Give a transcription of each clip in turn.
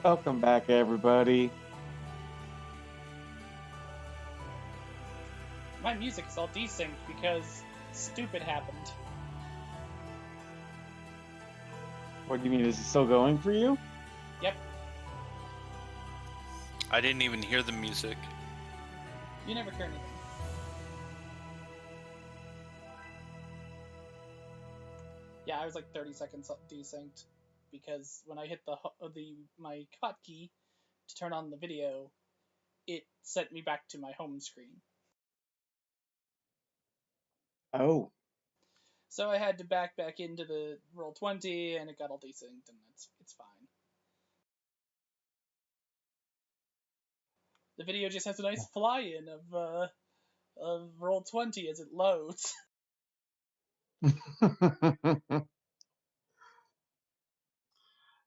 Welcome back, everybody. My music is all desynced because stupid happened. What do you mean? Is it still going for you? Yep. I didn't even hear the music. You never hear anything. Yeah, I was like 30 seconds desynced because when I hit my hotkey to turn on the video, it sent me back to my home screen. Oh. So I had to back into the Roll20 and it got all desynced and it's fine. The video just has a nice fly-in of Roll20 as it loads.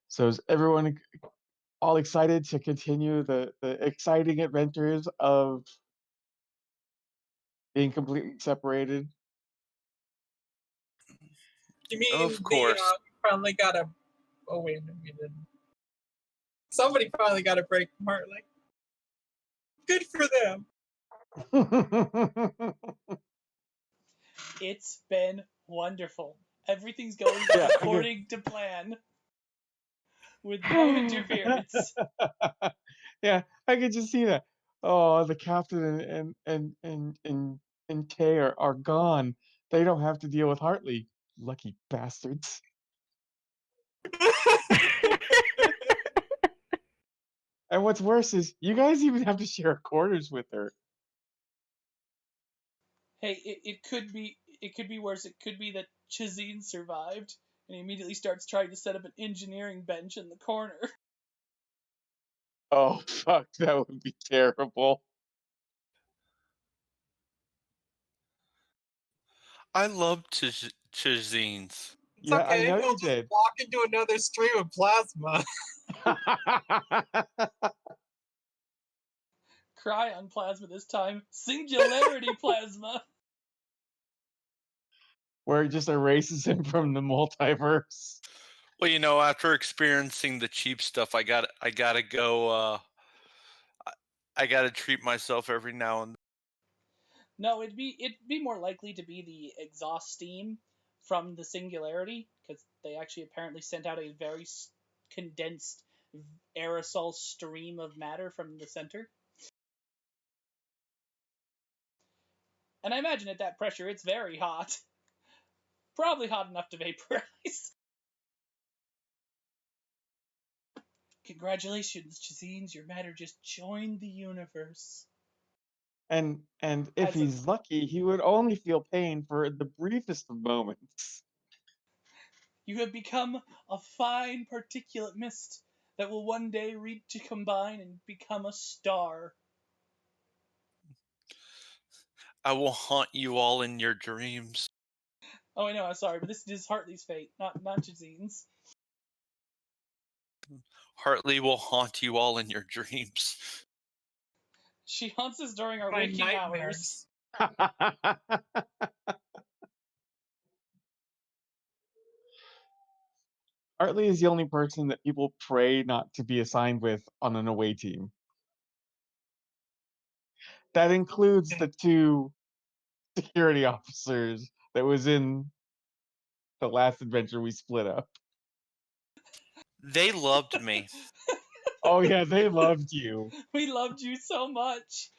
So is everyone all excited to continue the exciting adventures of being completely separated? You mean Of course. finally got a... Oh, wait, no, we didn't. Somebody finally got a break from Hartley. Good for them. It's been wonderful. Everything's going according to plan. With no interference. Yeah, I could just see that. Oh, the captain and Tay are gone. They don't have to deal with Hartley. Lucky bastards. And what's worse is you guys even have to share quarters with her. Hey, it could be worse. It could be that Chazine survived and he immediately starts trying to set up an engineering bench in the corner. Oh fuck, that would be terrible. I love Chazines. It's Yeah, okay. I know He'll you just did. walk into another stream of plasma. Krion plasma this time. Singularity plasma. Where it just erases him from the multiverse. Well, after experiencing the cheap stuff, I gotta go. I gotta treat myself every now and then. No, it'd be more likely to be the exhaust steam from the singularity, because they actually apparently sent out a very condensed aerosol stream of matter from the center. And I imagine at that pressure, it's very hot. Probably hot enough to vaporize. Congratulations, Chazines, your matter just joined the universe. And if he's lucky, he would only feel pain for the briefest of moments. You have become a fine particulate mist that will one day reach to combine and become a star. I will haunt you all in your dreams. Oh, I know, I'm sorry, but this is Hartley's fate, not Chazine's. Hartley will haunt you all in your dreams. She haunts us during our My waking nightmares. hours. Hartley is the only person that people pray not to be assigned with on an away team. That includes the 2 security officers that was in the last adventure we split up. They loved me. Oh yeah, they loved you. We loved you so much.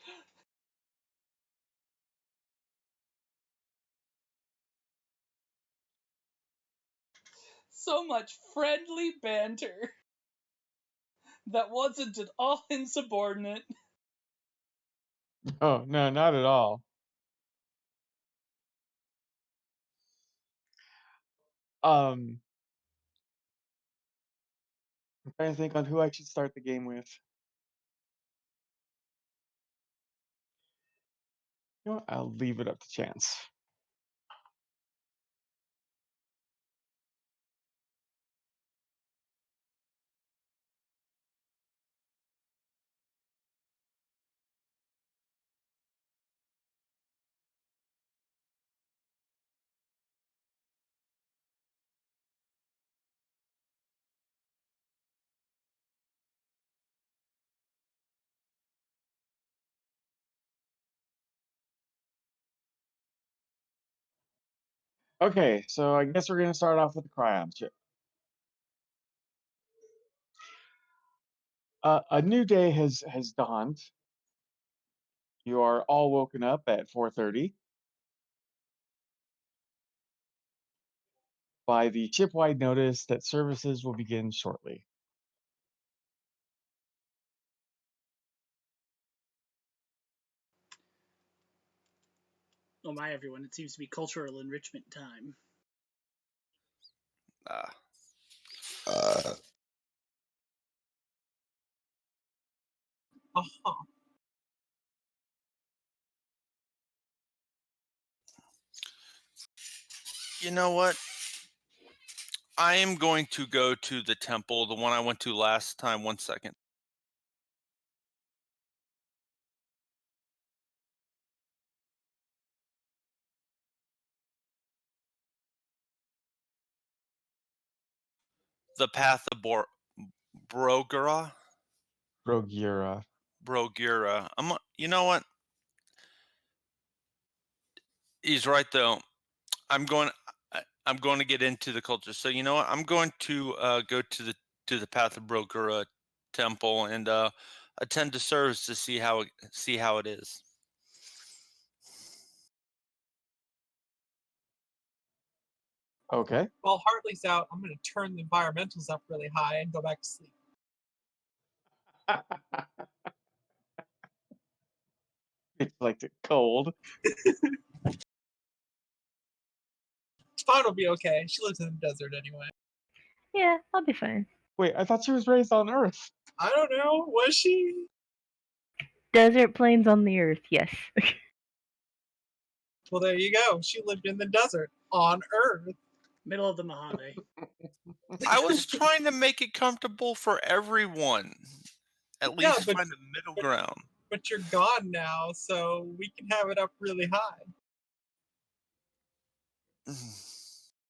So much friendly banter that wasn't at all insubordinate. Oh no, not at all. I'm trying to think on who I should start the game with. You know what? I'll leave it up to chance. Okay, so I guess we're gonna start off with the Krion chip. A new day has dawned. You are all woken up at 4:30 by the ship-wide notice that services will begin shortly. Oh my, everyone! It seems to be cultural enrichment time. Uh, Uh-huh. you know what? I am going to go to the temple, the one I went to last time. 1 second. The path of Brogura. Rogira. Brogura. You know what? He's right though. I'm going. I'm going to get into the culture. So you know what? I'm going to go to the path of Brogura temple and attend the service to see how it is. Okay. While Hartley's out, I'm going to turn the environmentals up really high and go back to sleep. It's like the cold. Spawn will be okay. She lives in the desert anyway. Yeah, I'll be fine. Wait, I thought she was raised on Earth. I don't know. Was she? Desert plains on the earth, yes. Well, there you go. She lived in the desert on Earth. Middle of the Mojave. I was trying to make it comfortable for everyone. At Yeah, least find the middle ground. But you're gone now, so we can have it up really high. You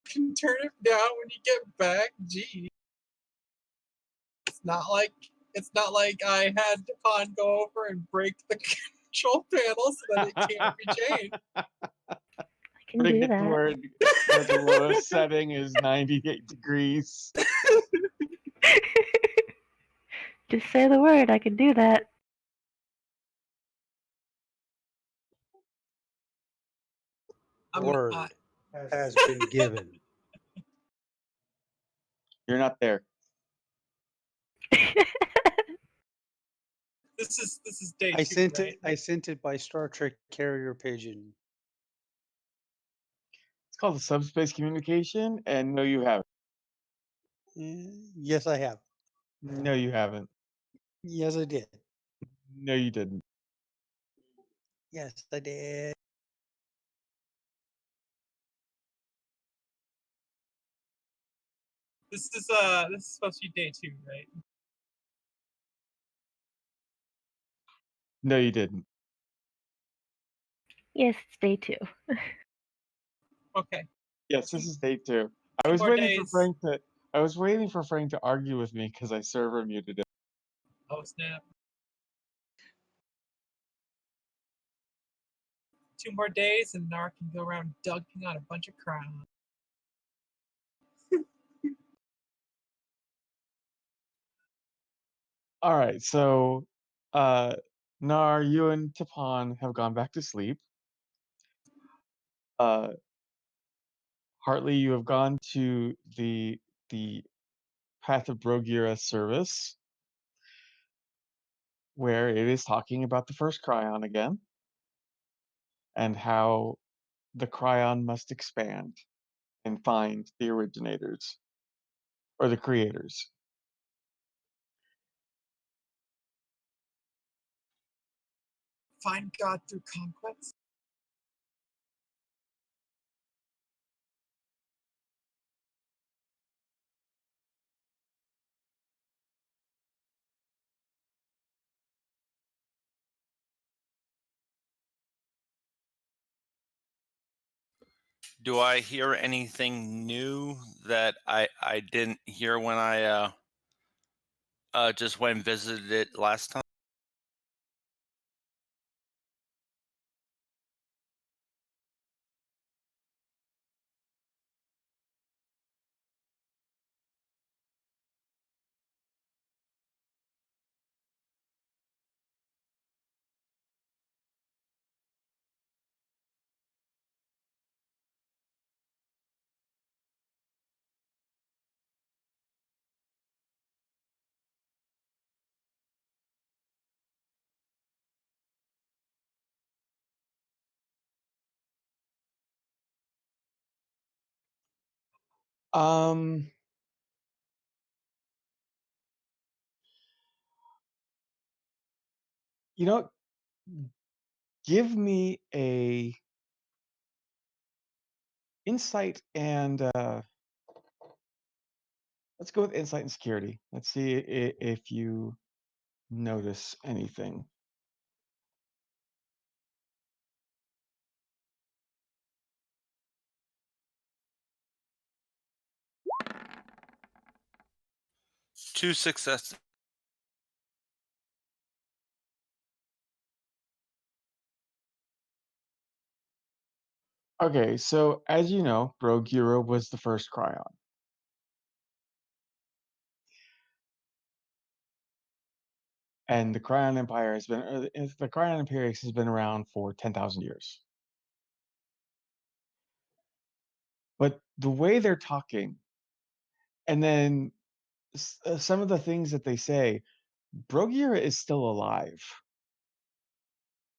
can turn it down when you get back. Gee, it's not like I had Decon go over and break the control panel so that it can't be changed. I can Bring do it to that. where the lowest setting is 98 degrees. Just say the word, I can do that. Word has been given. You're not there. This is day I 2, sent right? it. I sent it by Star Trek carrier pigeon. It's called the subspace communication, and no, you haven't. Yes, I have. No, you haven't. Yes, I did. No, you didn't. Yes, I did. This is supposed to be day 2, right? No, you didn't. Yes, it's day 2. Okay. Yes, this is day 2. I 2 was more waiting for days. Frank to. I was waiting for Frank to argue with me because I server muted him. Oh snap. 2 more days and Nar can go around dunking on a bunch of crowns. All right, so Nar, you and Tapan have gone back to sleep. Uh, Hartley, you have gone to the Path of Brogira service, where it is talking about the first Cryon again, and how the Cryon must expand and find the originators or the creators. Find God through conquest. Do I hear anything new that I didn't hear when I just went and visited it last time? Um, you know, what? Give me a insight and let's go with insight and security. Let's see if you notice anything. Two successes. Okay, so as you know, Brogyra was the first Cryon, and the Cryon Empire has been, the Cryon Imperius has been around for 10,000 years. But the way they're talking, and then some of the things that they say, Brogyra is still alive,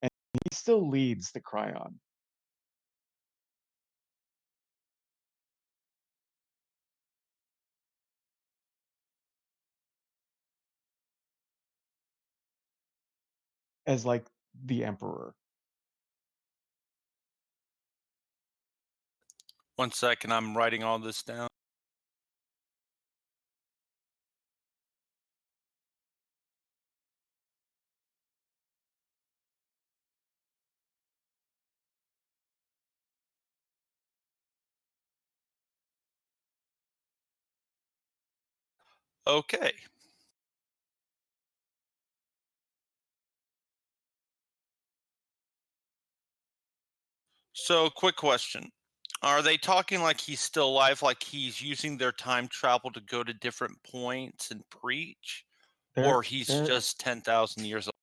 and he still leads the Cryon. As like the emperor. 1 second, I'm writing all this down. Okay. So, quick question. Are they talking like he's still alive, like he's using their time travel to go to different points and preach? They're Or he's they're just 10,000 years old?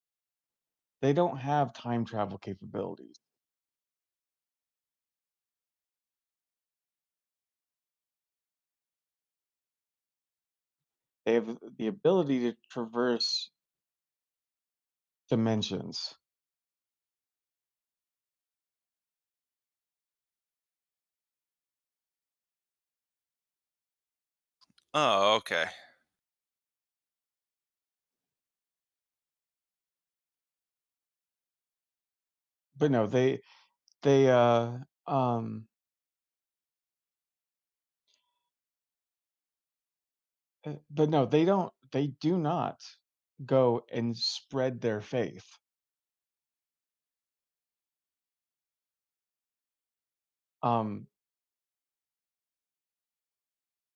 they don't have time travel capabilities. They have the ability to traverse dimensions. Oh, okay. But no, they um but no, they do not go and spread their faith. Um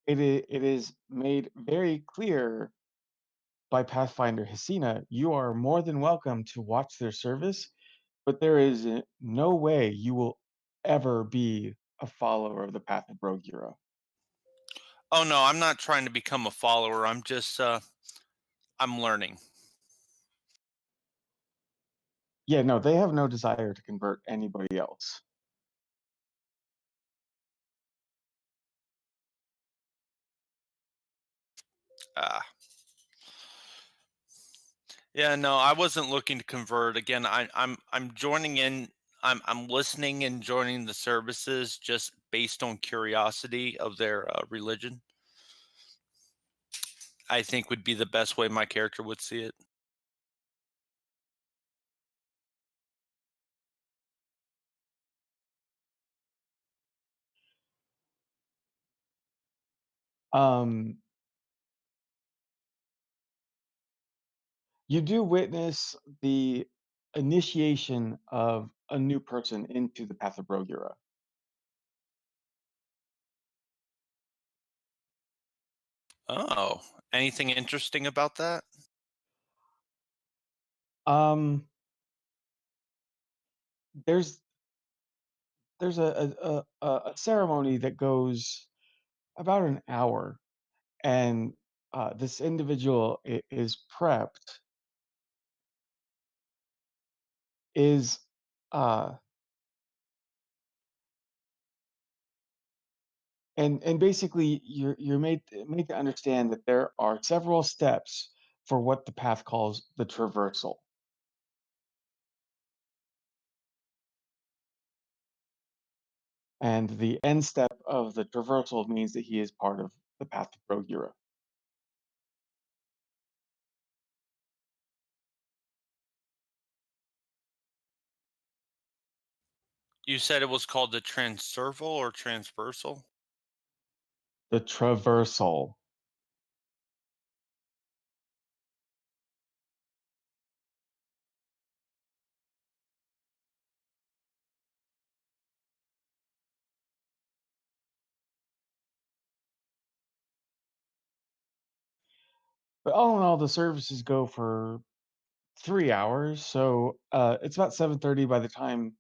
it is made very clear by Pathfinder Hasina, you are more than welcome to watch their service, but there is no way you will ever be a follower of the path of Brogyra. Oh no, I'm not trying to become a follower. I'm just I'm learning. Yeah, no, they have no desire to convert anybody else. Ah. Yeah, no, I wasn't looking to convert. Again, I'm joining in. I'm listening and joining the services just based on curiosity of their religion. I think would be the best way my character would see it. Um, you do witness the initiation of a new person into the path of Brogyra. Oh, anything interesting about that? Um, there's there's a ceremony that goes about an hour, and this individual is prepped, is uh, and basically you're made to understand that there are several steps for what the path calls the traversal. And the end step of the traversal means that he is part of the path of Rogira. You said it was called the transserval or transversal? The traversal. But all in all, the services go for 3 hours, so it's about 7:30 by the time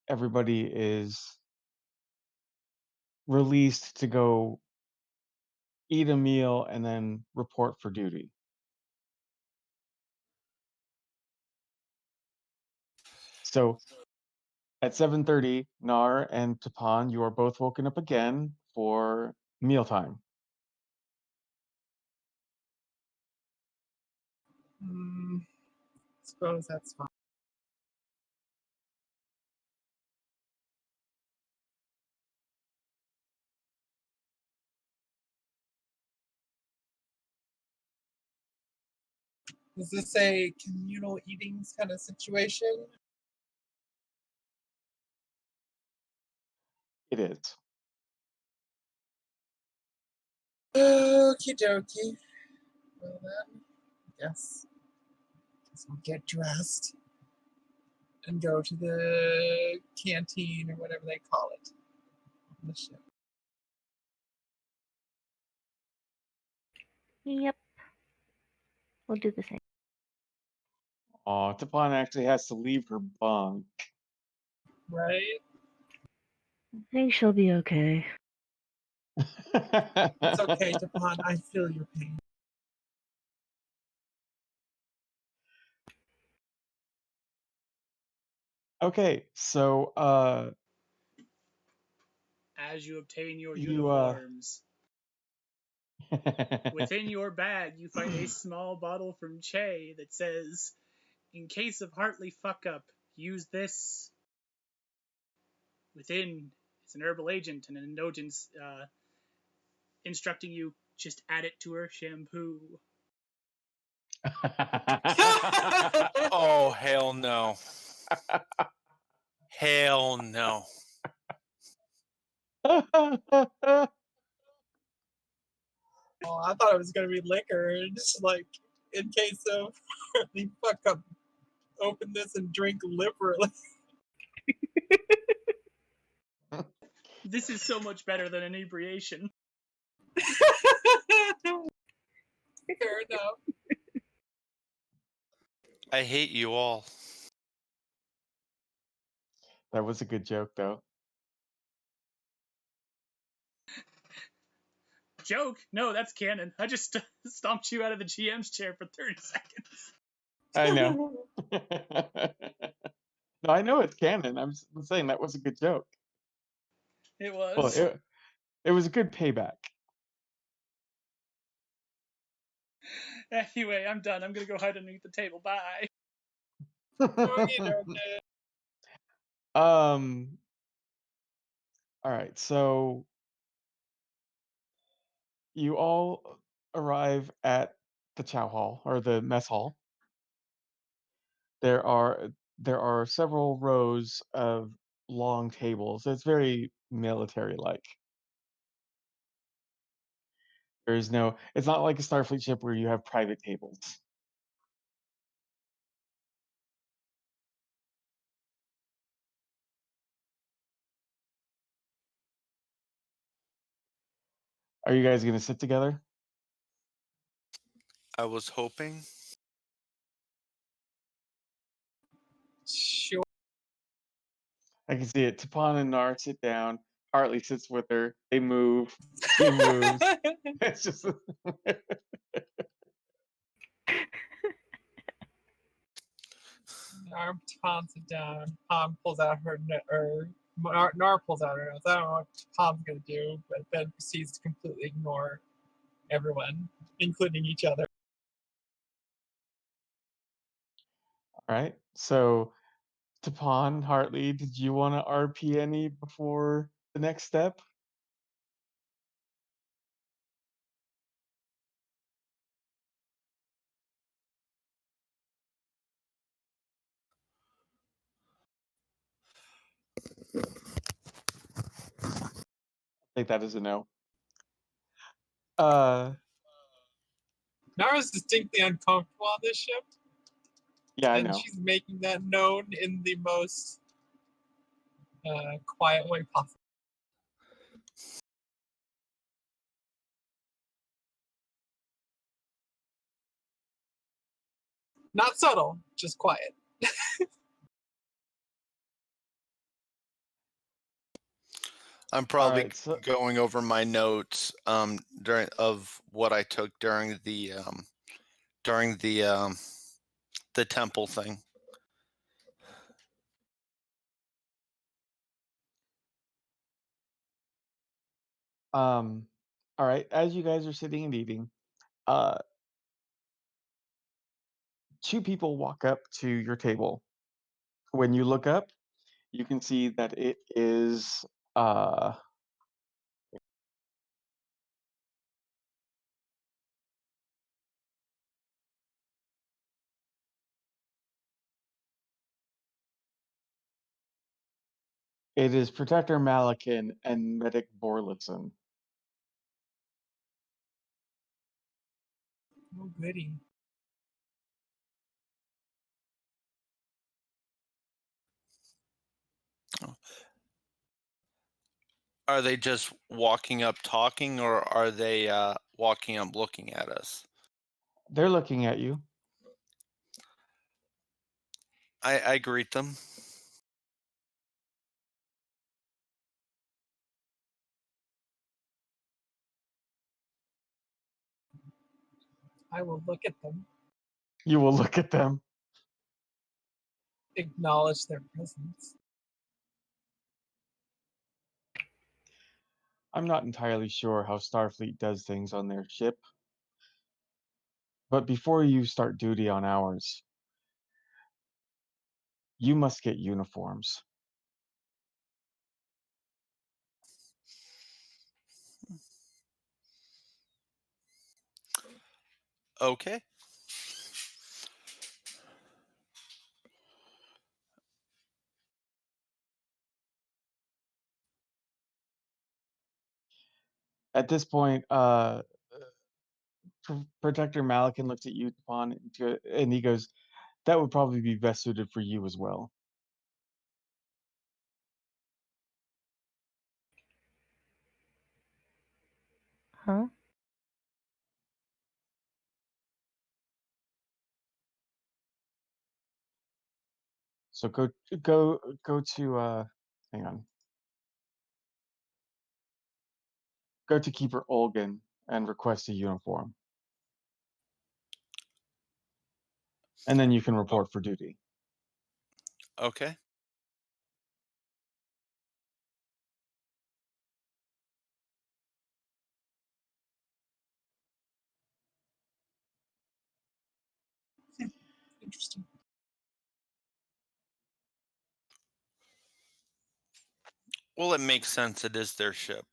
everybody is released to go eat a meal and then report for duty. So at 7:30, Nar and Tapan, you are both woken up again for mealtime. Suppose that's fine. Is this a communal eatings kind of situation? It is. Okie dokie. Well then, guess we'll get dressed and go to the canteen or whatever they call it on the ship. Yep. We'll do the same. Oh, Tapan actually has to leave her bunk. Right? I think she'll be okay. It's okay, Tapan. I feel your pain. Okay, so As you obtain your you uniforms, within your bag you find a small bottle from Che that says, "In case of Hartley fuck up, use this." Within, it's an herbal agent and an indulgence instructing you just add it to her shampoo. Oh, hell no. Hell no. Oh, I thought it was gonna be liquor, just like in case of the fuck up, open this and drink liberally. This is so much better than inebriation. Fair enough. I hate you all. That was a good joke, though. Joke? No, that's canon. I just stomped you out of the GM's chair for 30 seconds. I know. No, I know it's canon. I'm saying that was a good joke. It Well, was. it was a good payback. Anyway, I'm done. I'm gonna go hide underneath the table. Bye. Okie dokie. All right, so you all arrive at the chow hall or the mess hall. There are there are several rows of long tables. It's very military-like. There's no it's not like a Starfleet ship where you have private tables. Are you guys gonna sit together? I was hoping. Sure. I can see it. Tapan and Nar sit down. Hartley sits with her. They move. She moves. It's just Nar taunts it down. Tom pulls out her or Nar pulls out her nose. I don't know what Tom's gonna do, but then proceeds to completely ignore everyone, including each other. all right. So Tapan, Hartley, did you want to RP any before the next step. Take that as a no. Nara's distinctly uncomfortable on this ship, Yeah, I and know. she's making that known in the most quiet way possible. Not subtle, just quiet. I'm probably right, so going over my notes during of what I took during the temple thing. all right, as you guys are sitting and eating, uh, two people walk up to your table. When you look up, you can see that uh it is Protector Malakin and Medic Borlison. Oh, goody. Are they just walking up talking, or are they walking up looking at us? They're looking at you. I greet them. I will look at them, You will look at them. acknowledge their presence. I'm not entirely sure how Starfleet does things on their ship, but before you start duty on ours, you must get uniforms. Okay. At this point, Protector Malakin looks at you, Tapon, and he goes, "That would probably be best suited for you as well." Huh? So go to hang on. Go to Keeper Olgan and request a uniform. And then you can report for duty. Okay. Interesting. Well, it makes sense. It is their ship.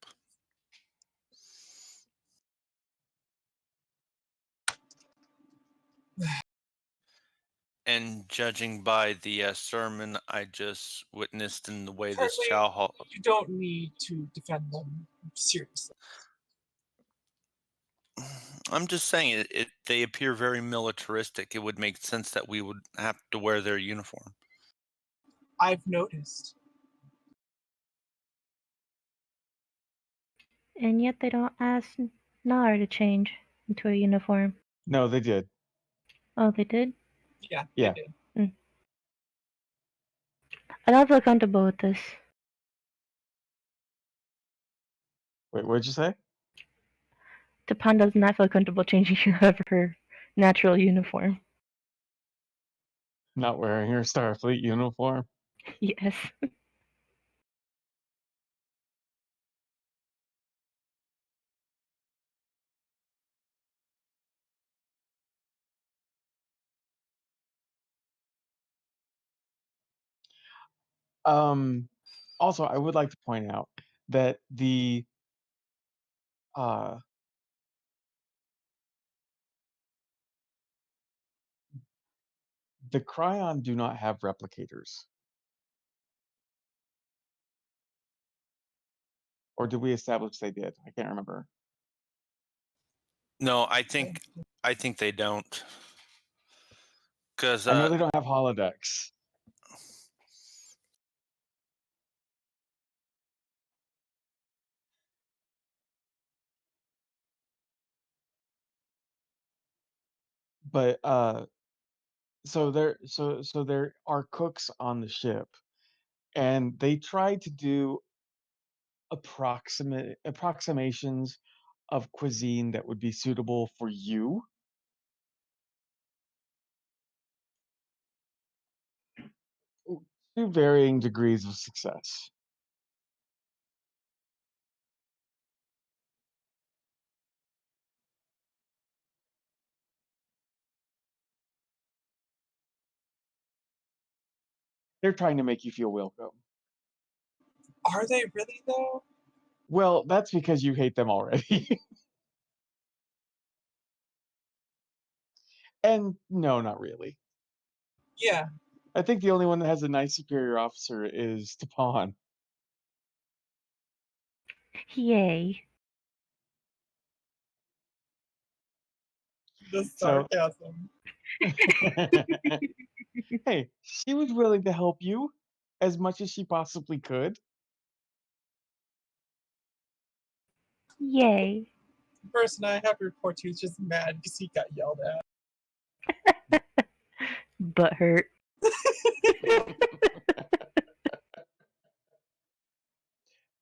And judging by the sermon I just witnessed in the way this Hartley, chow hall, you don't need to defend them seriously. I'm just saying they appear very militaristic. It would make sense that we would have to wear their uniform. I've noticed. And yet they don't ask Nar to change into a uniform. No, they did. Oh, they did? Yeah, Yeah. they did. I don't feel comfortable with this. Wait, what'd you say? Tapan does not feel comfortable changing out of her natural uniform. Not wearing her Starfleet uniform. Yes. Also, I would like to point out that uh, the Krion do not have replicators. Or did we establish they did? I can't remember. No, I think they don't. Because I know they don't have holodecks. But so there are cooks on the ship, and they tried to do approximations of cuisine that would be suitable for you. To varying degrees of success. They're trying to make you feel welcome. Are they really though? Well, that's because you hate them already. And no, not really. Yeah. I think the only one that has a nice superior officer is Tapan. Yay. The So, sarcasm. hey, she was willing to help you as much as she possibly could. Yay. The person I have to report to is just mad because he got yelled at. Butt hurt.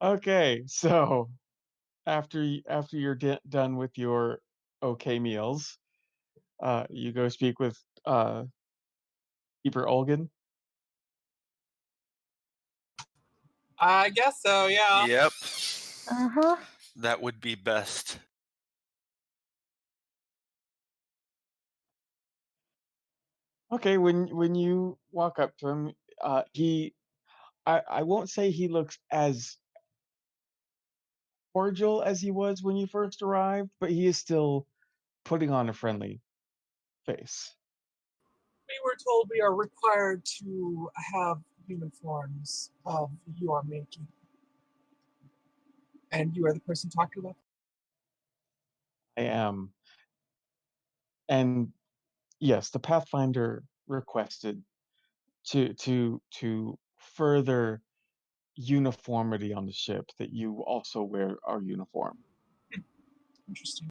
Okay, so after you're done with your okay meals, you go speak with Keeper Olgan. I guess so, yeah. yep, Uh-huh. that would be best. Okay, when you walk up to him, I won't say he looks as cordial as he was when you first arrived, but he is still putting on a friendly face. We were told we are required to have uniforms of your making. And you are the person talking about? I am. And yes, the Pathfinder requested to further uniformity on the ship that you also wear our uniform. Interesting.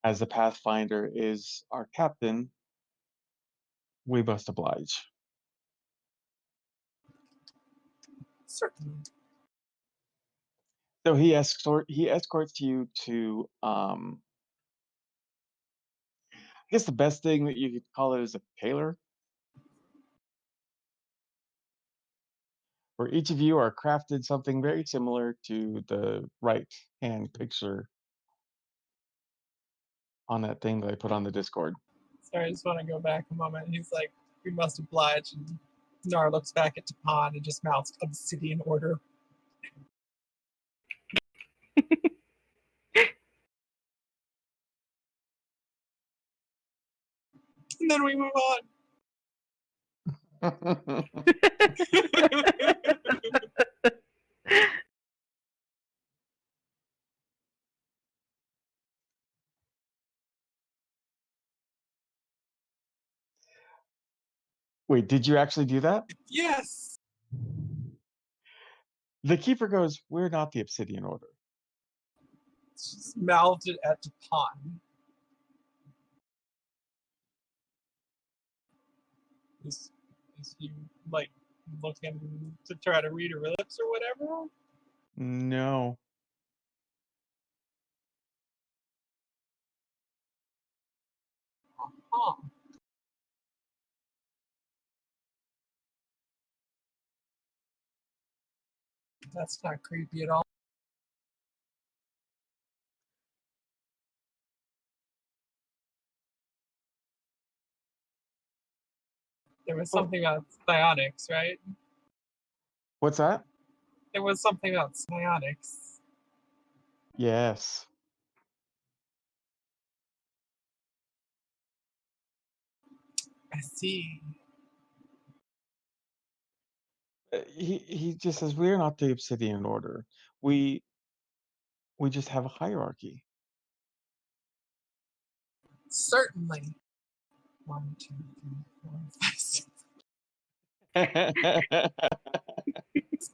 As the Pathfinder is our captain, we must oblige. Certainly. So he escorts you to I guess the best thing that you could call it is a tailor, where each of you are crafted something very similar to the right hand picture on that thing that I put on the Discord. Sorry, I just want to go back a moment. He's like, we must oblige. And Nar looks back at Tapan and just mouths obsidian order. And then we move on. Wait, did you actually do that? Yes. The keeper goes, "We're not the Obsidian Order." Just mouthed it at Tapan. Is he like looking to try to read her lips or whatever? No. Huh. That's not creepy at all. There was Oh, something on psionics, right? What's that? There was something about psionics. Yes. I see. He just says we're not the Obsidian Order. We just have a hierarchy. Certainly. 1, 2, 3, 4, 5, 6.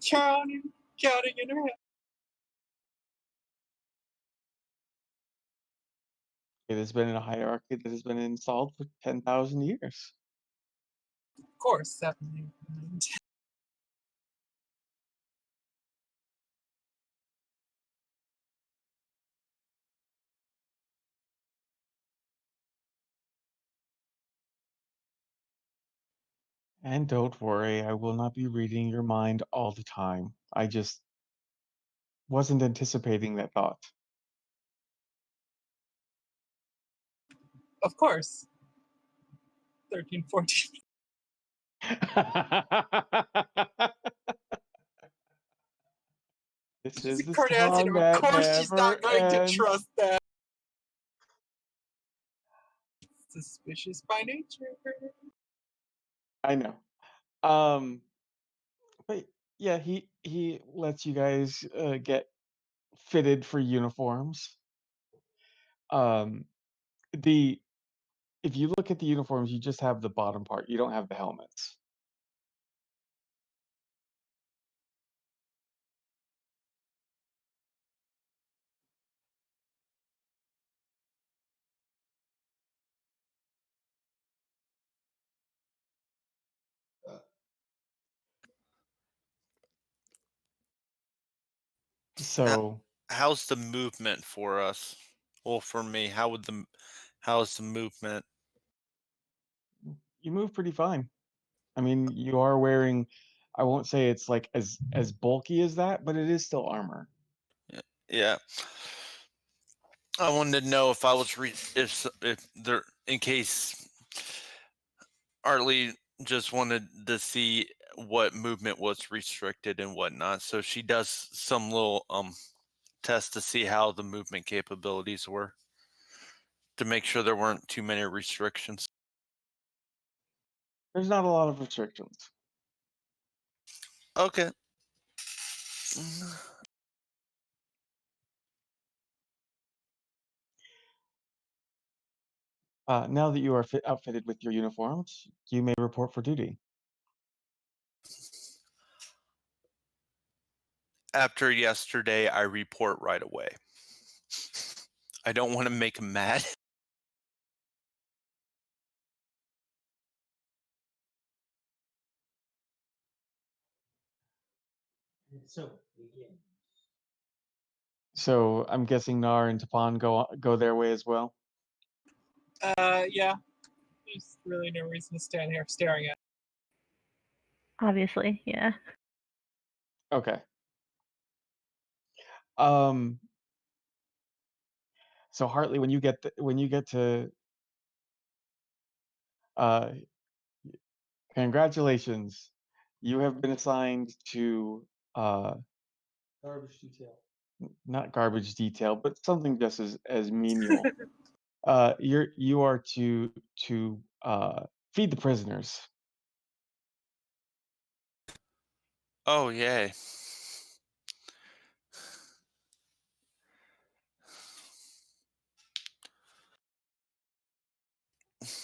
Counting in her head. It has been a hierarchy that has been installed for 10,000 years. Of course, 7, 8, 9, 10. And don't worry, I will not be reading your mind all the time. I just wasn't anticipating that thought. Of course. 13, 14. This She's a is the Cardassian. song Of that course, she's never not going to ends. trust that. Suspicious by nature. I know. But yeah, he lets you guys get fitted for uniforms. Um, the if you look at the uniforms, you just have the bottom part. You don't have the helmets. So How's the movement for us? Well, for me, how's the movement? you move pretty fine. I mean, you are wearing, I won't say it's like as bulky as that, but it is still armor. Yeah. I wanted to know if I was if there in case Hartley just wanted to see what movement was restricted and whatnot. So she does some little test to see how the movement capabilities were to make sure there weren't too many restrictions. There's not a lot of restrictions. Okay. Now that you are outfitted with your uniforms, you may report for duty. After yesterday, I report right away. I don't want to make him mad. So I'm guessing Nar and Tapan go their way as well. Yeah. There's really no reason to stand here staring at. Obviously, yeah. Okay. Um. So Hartley, when you get to, uh, congratulations, you have been assigned to garbage detail. Not garbage detail, but something just as menial. You are to feed the prisoners. Oh, yay.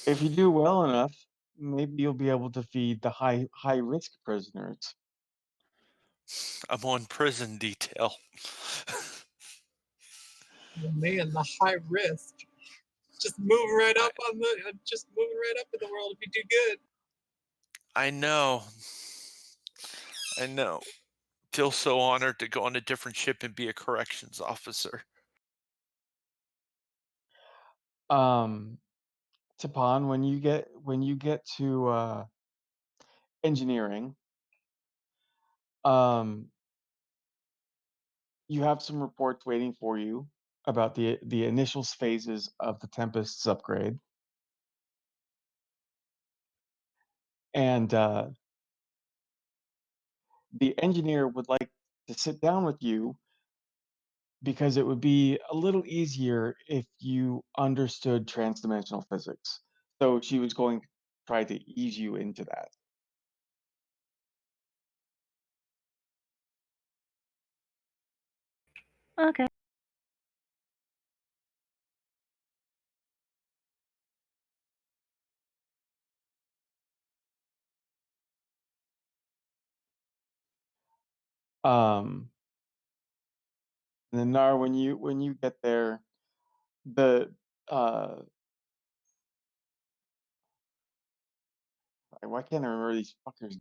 If you do well enough, maybe you'll be able to feed the high risk prisoners. I'm on prison detail. Man, the high risk. Just moving right up just moving right up in the world if you do good. I know. I know. Feel so honored to go on a different ship and be a corrections officer. Um, Tapan, when you get to engineering, um, you have some reports waiting for you about the initial phases of the Tempest's upgrade, and the engineer would like to sit down with you because it would be a little easier if you understood transdimensional physics. So she was going to try to ease you into that. Okay. Um, and then Nar, when you get there, the why can't I remember these fuckers?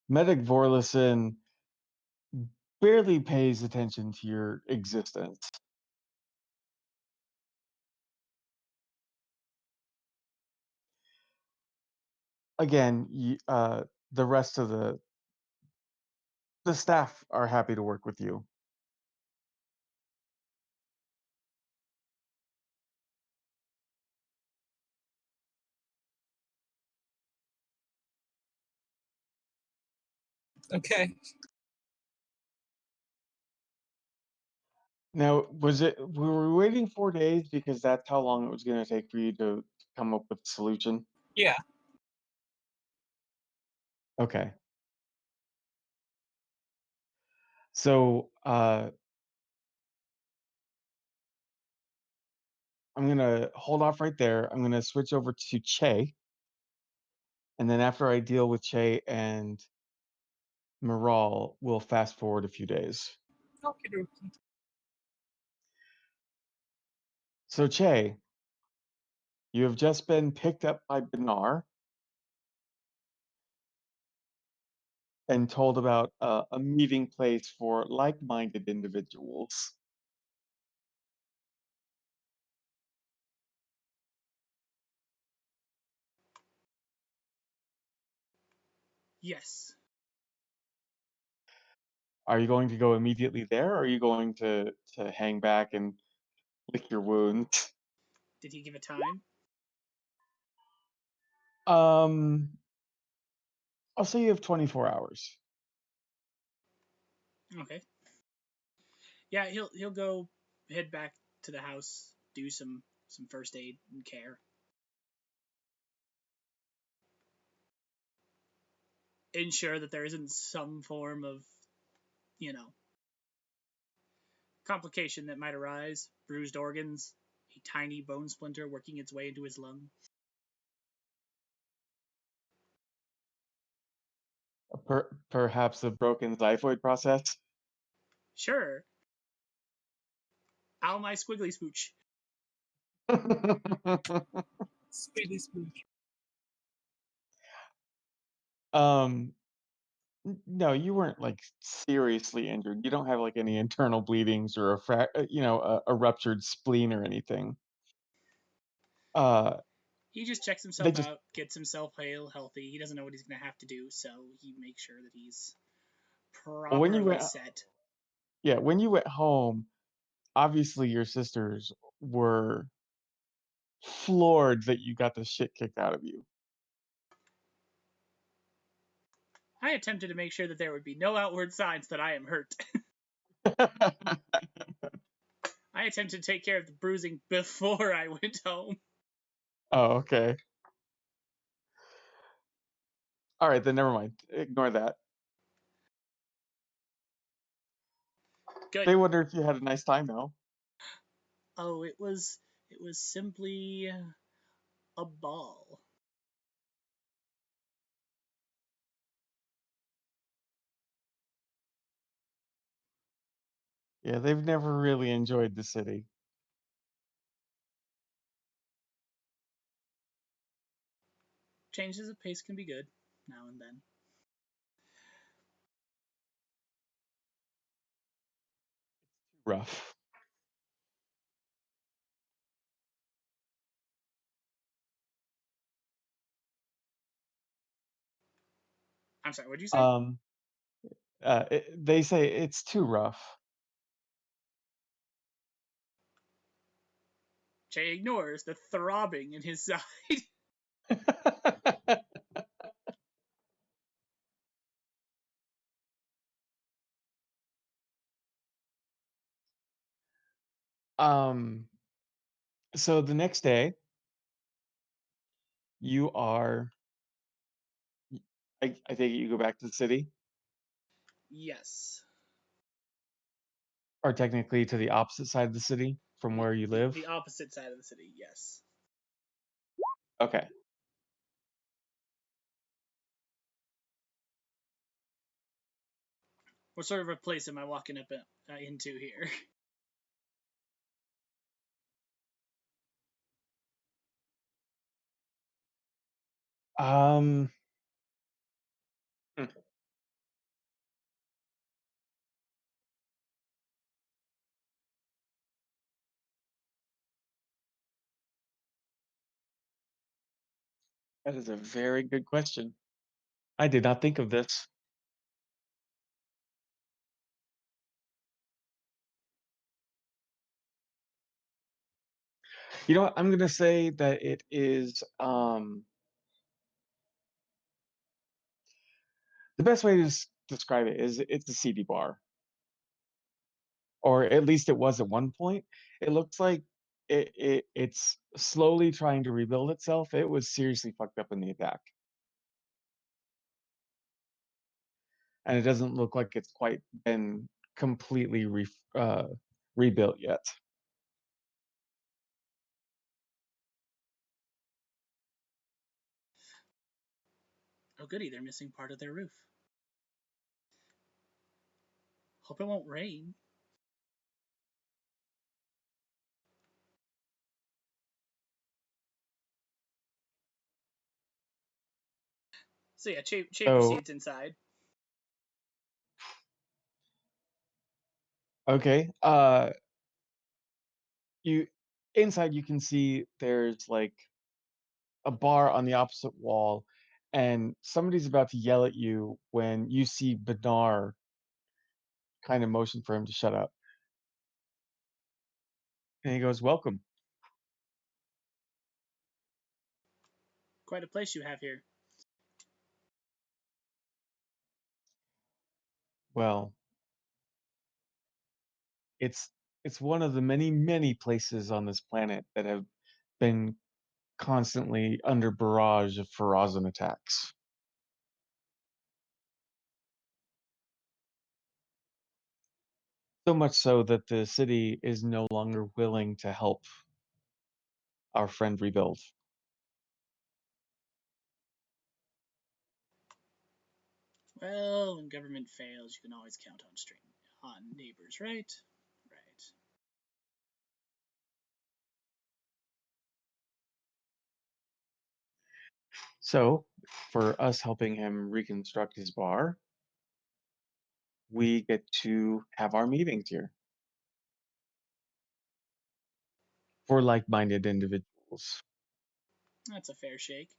Medic Vorlison barely pays attention to your existence. Again, the rest of the staff are happy to work with you. Okay. Now, we were waiting 4 days because that's how long it was going to take for you to come up with a solution? Yeah. Okay. So, I'm going to hold off right there. I'm going to switch over to Che. And then after I deal with Che and Miral, we'll fast forward a few days. Okie dokie. So, Che, you have just been picked up by Benar and told about a meeting place for like-minded individuals. Yes. Are you going to go immediately there, or are you going to hang back and lick your wounds? Did he give a time? Um, I'll say you have 24 hours. Okay. Yeah, he'll go head back to the house, do some first aid and care. Ensure that there isn't some form of, you know, complication that might arise. Bruised organs, a tiny bone splinter working its way into his lung. Perhaps a broken xiphoid process. Sure. Ow my squiggly spooch. Speedy smooch. um, no, you weren't like seriously injured. You don't have like any internal bleedings or a ruptured spleen or anything. Uh, He just checks they himself just out, gets himself healthy. He doesn't know what he's going to have to do, so he makes sure that he's when you properly went, set. yeah, when you went home, obviously your sisters were floored that you got the shit kicked out of you. I attempted to make sure that there would be no outward signs that I am hurt. I attempted to take care of the bruising before I went home. Oh, okay. All right, then never mind. Ignore that. Good. They wonder if you had a nice time though. Oh, it was simply a ball. Yeah, they've never really enjoyed the city. Changes of pace can be good now and then. Rough. I'm sorry, what did you say? Um, they say it's too rough. Jay ignores the throbbing in his side. um, so the next day, you are, I think you go back to the city, Yes. or technically to the opposite side of the city from where you live. The opposite side of the city, yes. Okay. What sort of a place am I walking up into here? Um, hmm, that is a very good question. I did not think of this. You know what? I'm gonna say that it is the best way to describe it is it's a CD bar, or at least it was at one point. It looks like it's slowly trying to rebuild itself. It was seriously fucked up in the attack, and it doesn't look like it's quite been completely rebuilt yet. Oh, goody, they're missing part of their roof. Hope it won't rain. So yeah, Che So proceeds inside. okay, you inside you can see there's like a bar on the opposite wall, and somebody's about to yell at you when you see Bernard kind of motion for him to shut up. And he goes, "Welcome." Quite a place you have here. Well, it's it's one of the many, many places on this planet that have been constantly under barrage of Ferasan attacks. So much so that the city is no longer willing to help our friend rebuild. Well, when government fails, you can always count on neighbors, right? Right. So, for us helping him reconstruct his bar, we get to have our meetings here for like-minded individuals. That's a fair shake.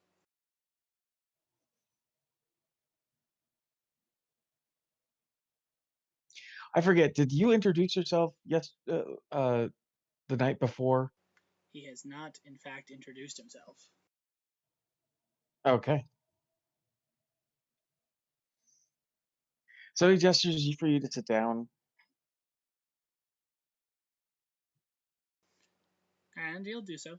I forget, did you introduce yourself the night before? He has not, in fact, introduced himself. Okay. So he gestures for you to sit down. And he'll do so.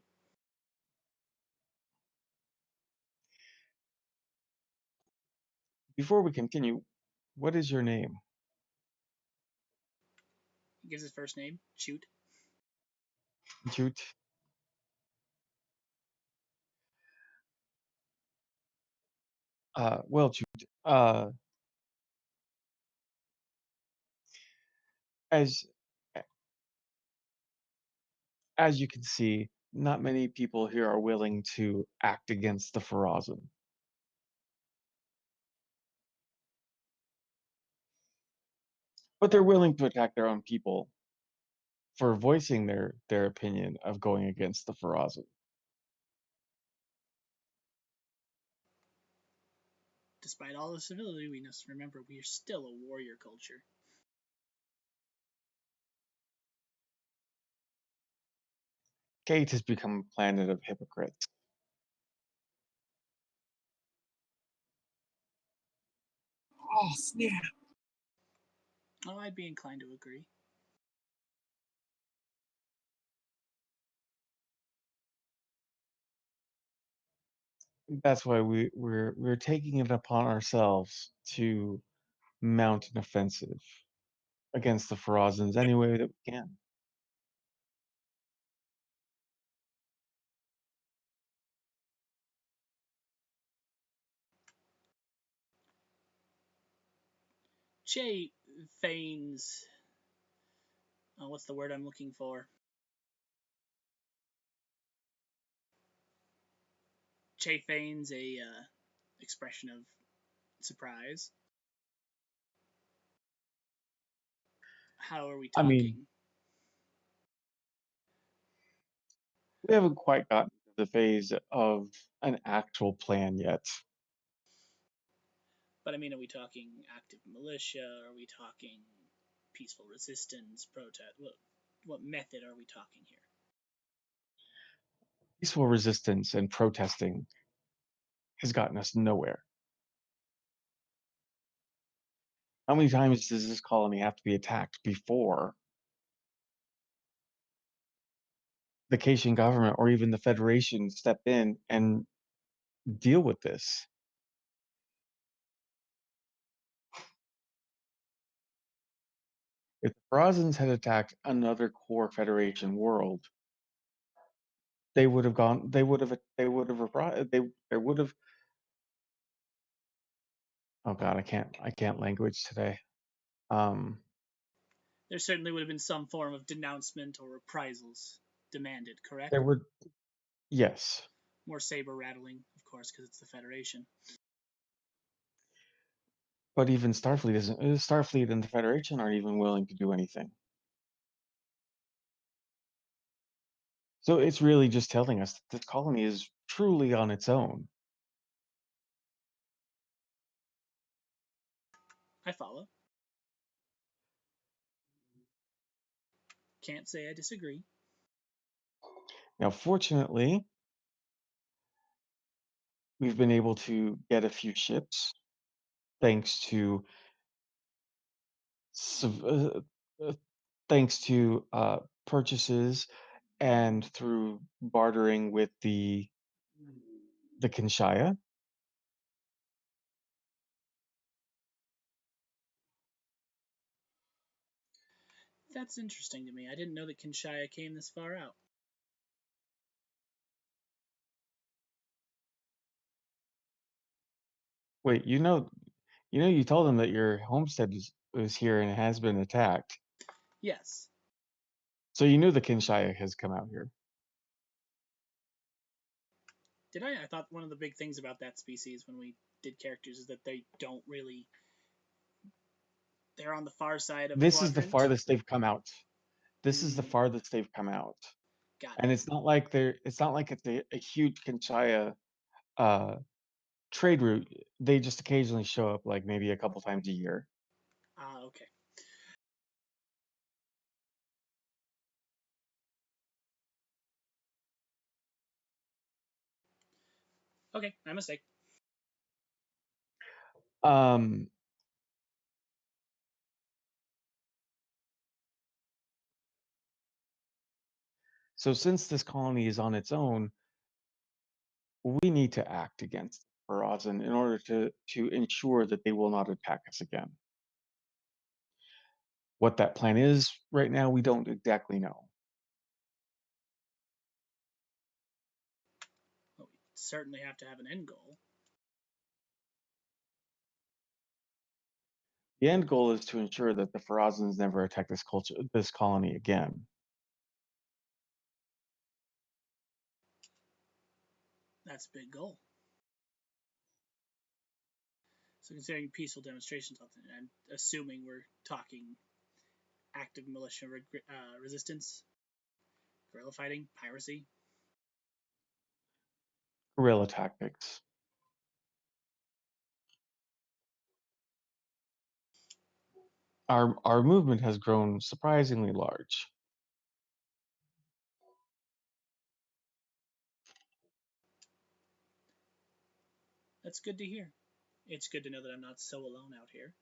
Before we continue, what is your name? He gives his first name, Shoot. Jute. Well, Jute, as as you can see, not many people here are willing to act against the Ferasan. But they're willing to attack their own people for voicing their opinion of going against the Ferasan. Despite all the civility, we must remember we are still a warrior culture. Kate has become a planet of hypocrites. Oh, snap. Oh, I'd be inclined to agree. That's why we're taking it upon ourselves to mount an offensive against the Ferozans any way that we can. Che feigns. Oh, what's the word I'm looking for? Che feigns a expression of surprise. How are we I mean, talking? we haven't quite gotten to the phase of an actual plan yet. But I mean, are we talking active militia? Are we talking peaceful resistance, protest? What method are we talking here? Peaceful resistance and protesting has gotten us nowhere. How many times does this colony have to be attacked before the Cation government or even the Federation step in and deal with this? If the Ferazans had attacked another core Federation world, they would have gone. They would have. Oh God, I can't language today. Um, There certainly would have been some form of denouncement or reprisals demanded, correct? there would, yes, More saber rattling, of course, because it's the Federation. but even Starfleet isn't. Starfleet and the Federation aren't even willing to do anything. So it's really just telling us that this colony is truly on its own. I follow. Can't say I disagree. Now, fortunately, we've been able to get a few ships thanks to civ- uh, uh, thanks to purchases and through bartering with the Kinshaya. That's interesting to me. I didn't know that Kinshaya came this far out. Wait, you told them that your homestead was here and it has been attacked. Yes. So you knew the Kinshaya has come out here. Did I? I thought one of the big things about that species when we did characters is that they don't really. They're on the far side of a This is the quadrant. farthest they've come out. This is the farthest they've come out. Got And it. it's not like it's a huge Kinshaya uh trade route. They just occasionally show up like maybe a couple times a year. Ah, okay. Okay, my mistake. Um so since this colony is on its own, we need to act against Farazan in order to ensure that they will not attack us again. What that plan is right now, we don't exactly know. Well, we certainly have to have an end goal. The end goal is to ensure that the Farazans never attack this colony again. That's a big goal. So considering peaceful demonstrations, I'm assuming we're talking active militia resistance, guerrilla fighting, piracy. Guerrilla tactics. Our movement has grown surprisingly large. That's good to hear. It's good to know that I'm not so alone out here.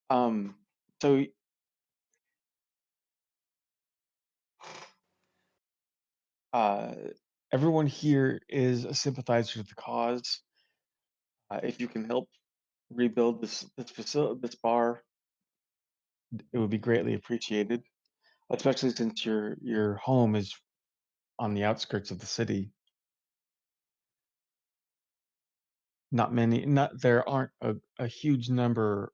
Um, so uh, everyone here is a sympathizer to the cause. If you can help rebuild this facility, this bar, it would be greatly appreciated, especially since your home is on the outskirts of the city. Not there aren't a huge number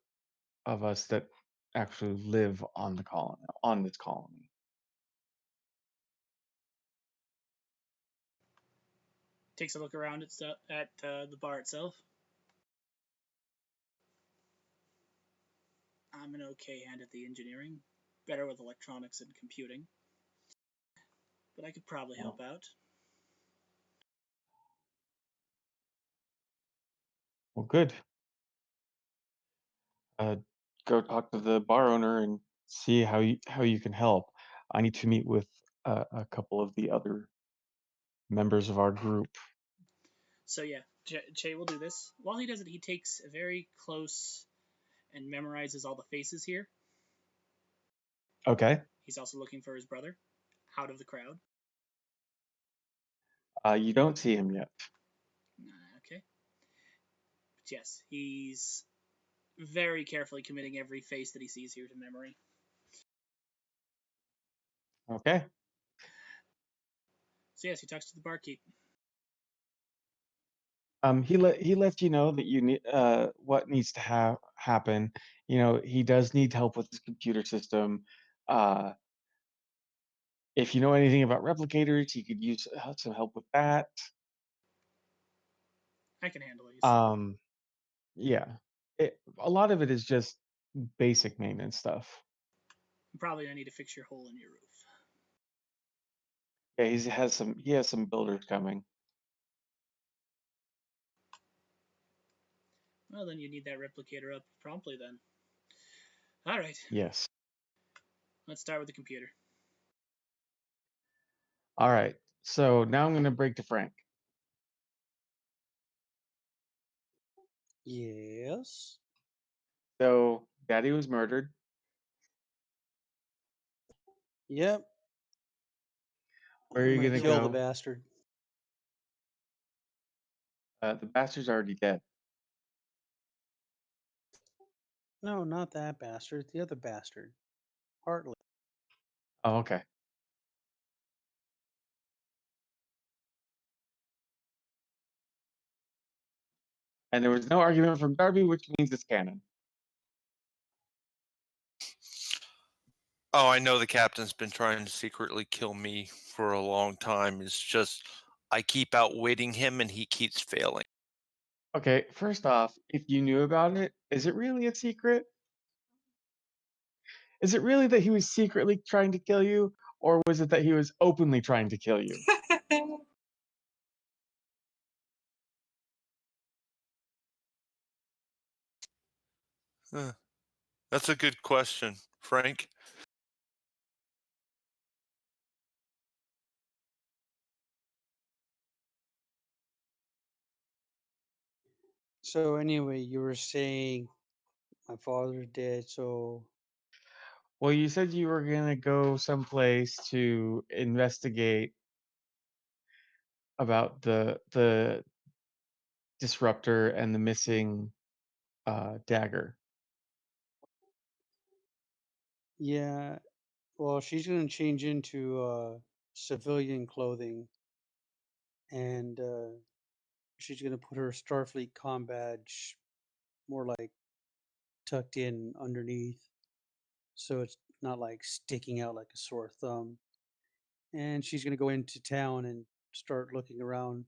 of us that actually live on the colony on this colony. Takes a look around at the bar itself. I'm an okay hand at the engineering, better with electronics and computing, but I could probably help out. Well, good. Uh, go talk to the bar owner and see how you can help. I need to meet with a couple of the other members of our group. So yeah, Che will do this. While he does it, he takes a very close and memorizes all the faces here. Okay. He's also looking for his brother out of the crowd. You don't see him yet. Okay. But yes, he's very carefully committing every face that he sees here to memory. Okay. So yes, he talks to the barkeep. He lets you know that you need what needs to happen. You know, he does need help with his computer system. Uh, if you know anything about replicators, he could use some help with that. I can handle these. Yeah, a lot of it is just basic maintenance stuff. I'm probably gonna need to fix your hole in your roof. Yeah, he has some builders coming. Well, then you need that replicator up promptly then. All right, Yes. let's start with the computer. All right. So now I'm going to break to Frank. Yes. So Daddy was murdered. Yep. Where are I'm you gonna going to kill the go? bastard. The bastard's already dead. No, not that bastard. The other bastard. Hartley. Oh, okay. And there was no argument from Darby, which means it's canon. Oh, I know the captain's been trying to secretly kill me for a long time. It's just I keep outwitting him and he keeps failing. Okay, first off, if you knew about it, is it really a secret? Is it really that he was secretly trying to kill you, or was it that he was openly trying to kill you? Huh. That's a good question, Frank. So anyway, you were saying my father's dead, so Well, you said you were going to go someplace to investigate about the disruptor and the missing dagger. yeah. Well, she's gonna change into civilian clothing, and she's gonna put her Starfleet comm badge more like tucked in underneath, so it's not like sticking out like a sore thumb. And she's gonna go into town and start looking around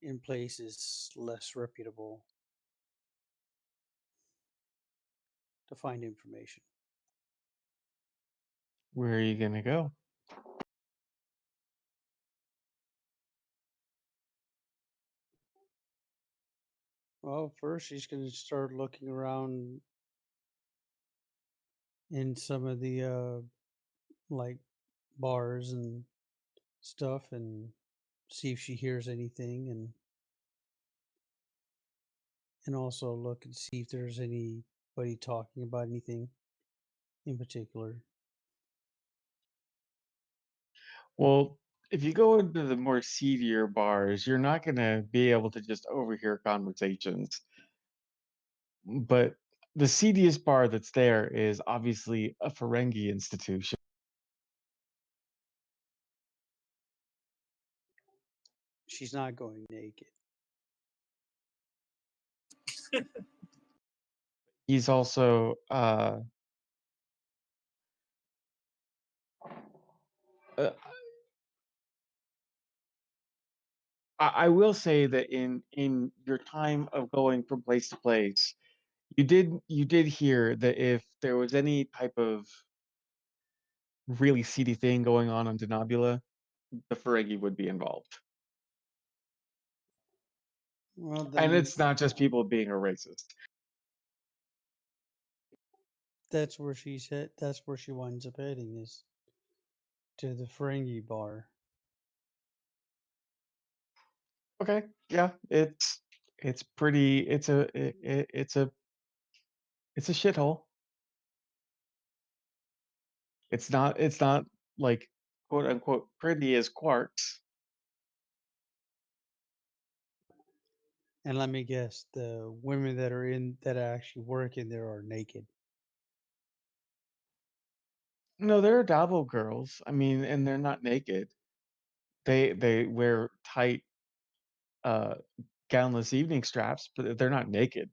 in places less reputable to find information. Where are you gonna go? Well, first she's going to start looking around in some of the like bars and stuff and see if she hears anything, and also look and see if there's anybody talking about anything in particular. Well, if you go into the more seedier bars, you're not gonna be able to just overhear conversations. But the seediest bar that's there is obviously a Ferengi institution. She's not going naked. He's also uh, I will say that in your time of going from place to place, you did hear that if there was any type of really seedy thing going on Denobula, the Ferengi would be involved. Well, And then it's not just people being a racist. that's where she's head. That's where she winds up heading, is to the Ferengi bar. Okay, yeah, it's pretty. It's a shithole. It's not like quote unquote pretty as Quarks. And let me guess, the women that actually work in there are naked. No, there are Dabo girls. I mean, and they're not naked. They wear tight uh gownless evening straps, but they're not naked.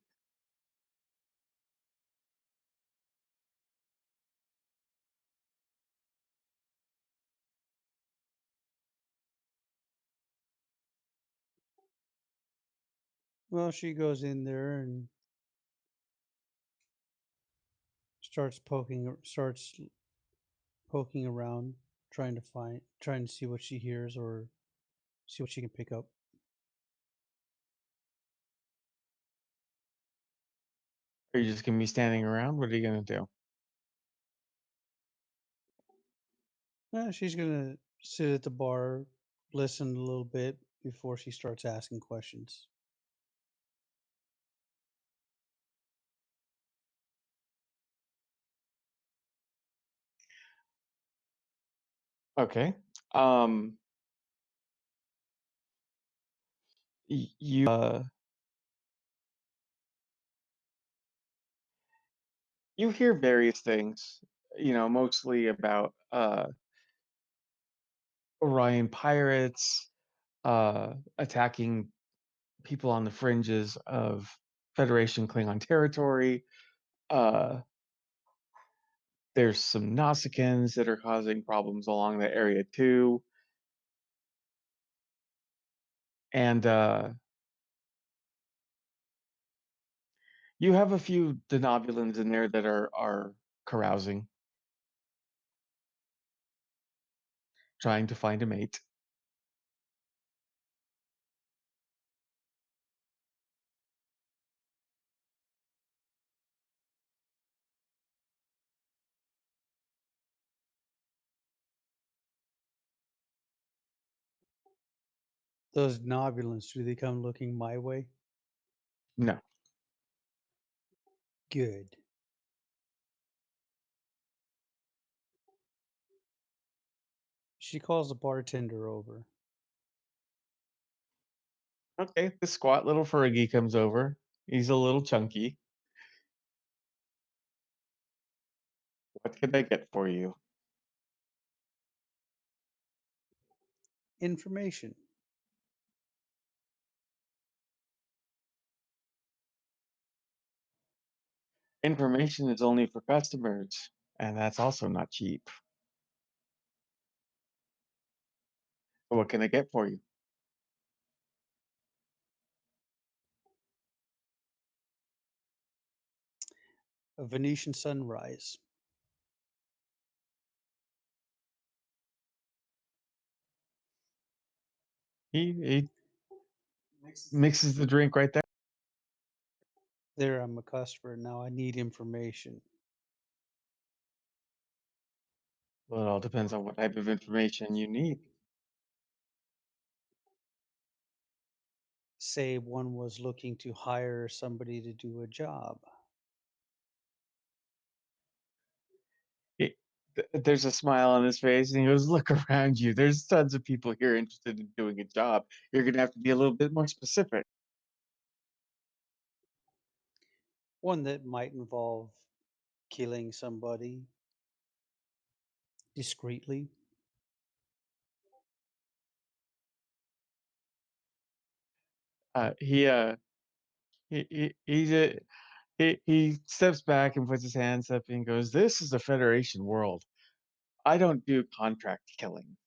Well, she goes in there and starts poking around, trying to see what she hears or see what she can pick up. Are you just gonna be standing around? What are you gonna do? She's gonna sit at the bar, listen a little bit before she starts asking questions. Okay. Um, you you hear various things, mostly about Orion pirates attacking people on the fringes of Federation Klingon territory. Uh, there's some Nausicaans that are causing problems along the area too, and you have a few Denobulans in there that are carousing, trying to find a mate. Those Nobulans, do they come looking my way? No. Good. She calls the bartender over. Okay, the squat little Fergie comes over. He's a little chunky. What can I get for you? Information. Information is only for customers, and that's also not cheap. What can I get for you? A Venetian sunrise. He mixes the drink right there. There, I'm a customer. Now I need information. Well, it all depends on what type of information you need. Say one was looking to hire somebody to do a job. He, there's a smile on his face, and he goes, "Look around you. There's tons of people here interested in doing a job. You're gonna have to be a little bit more specific." One that might involve killing somebody discreetly. He he steps back and puts his hands up and goes, "This is the Federation world. I don't do contract killing.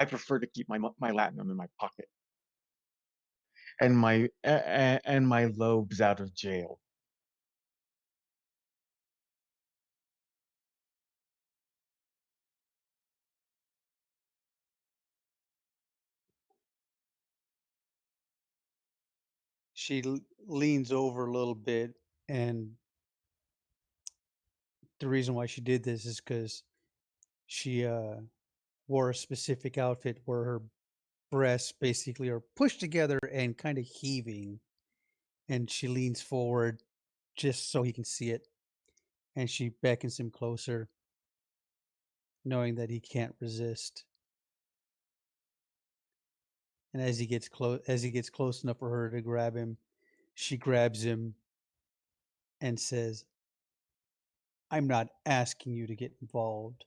I prefer to keep my latinum in my pocket and my lobes out of jail." She leans over a little bit, and the reason why she did this is because she wore a specific outfit where her breasts basically are pushed together and kind of heaving, and she leans forward just so he can see it, and she beckons him closer, knowing that he can't resist. And as he gets close enough for her to grab him, she grabs him and says, "I'm not asking you to get involved.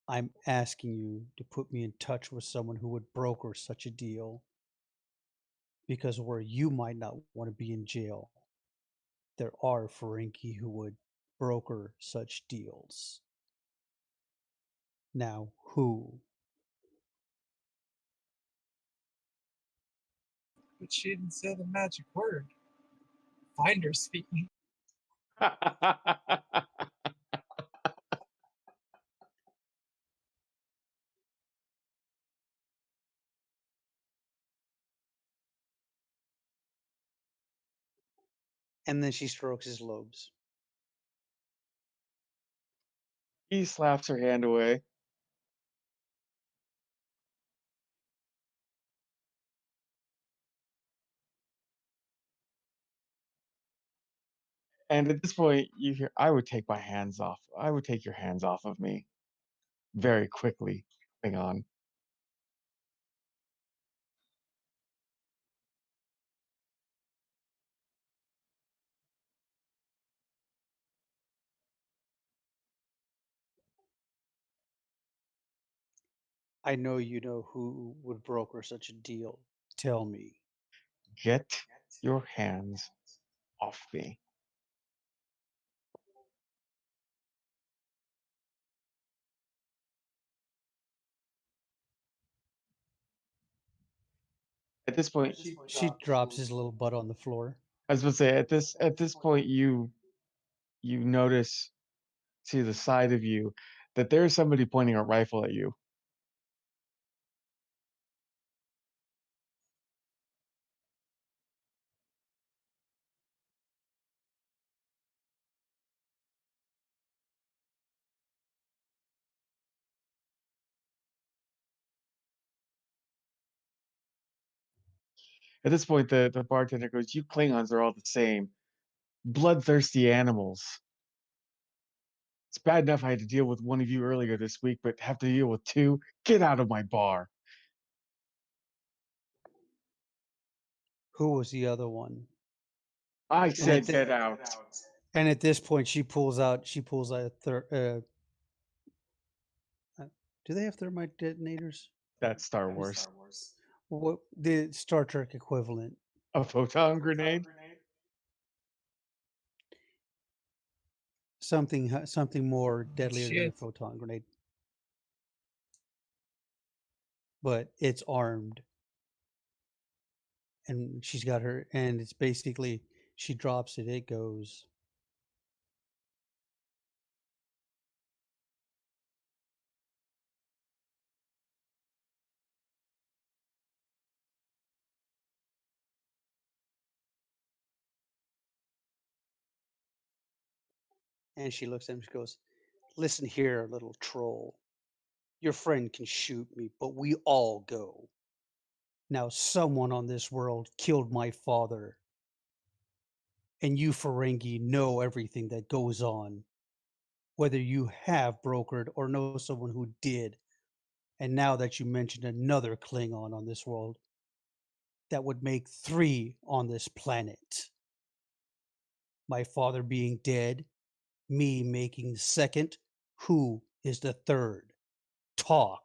I'm asking you to put me in touch with someone who would broker such a deal. Because where you might not want to be in jail, there are Ferengi who would broker such deals. Now, who?" But she didn't say the magic word. Finder's fee. And then she strokes his lobes. He slaps her hand away. And at this point, you hear, "I would take my hands off. I would take your hands off of me very quickly." Hang on. "I know you know who would broker such a deal. Tell me." Get your hands off me. At this point, She drops his little butt on the floor. I was going to say, at this point, you notice to the side of you that there's somebody pointing a rifle at you. At this point, the bartender goes, "You Klingons are all the same. Bloodthirsty animals. It's bad enough I had to deal with one of you earlier this week, but have to deal with two? Get out of my bar." Who was the other one? I And said get out. at this point, she pulls out a do they have thermite detonators? That's Star Wars. What the Star Trek equivalent? A photon grenade? Something more deadlier than a Shit. photon grenade, but it's armed. And she's got her, and it's basically she drops it, it goes. And she looks at him. She goes, "Listen here, little troll. Your friend can shoot me, but we all go. Now, someone on this world killed my father, and you Ferengi know everything that goes on, whether you have brokered or know someone who did. And now that you mentioned another Klingon on this world, that would make 3 on this planet. My father being dead, me making the second. Who is the third? Talk."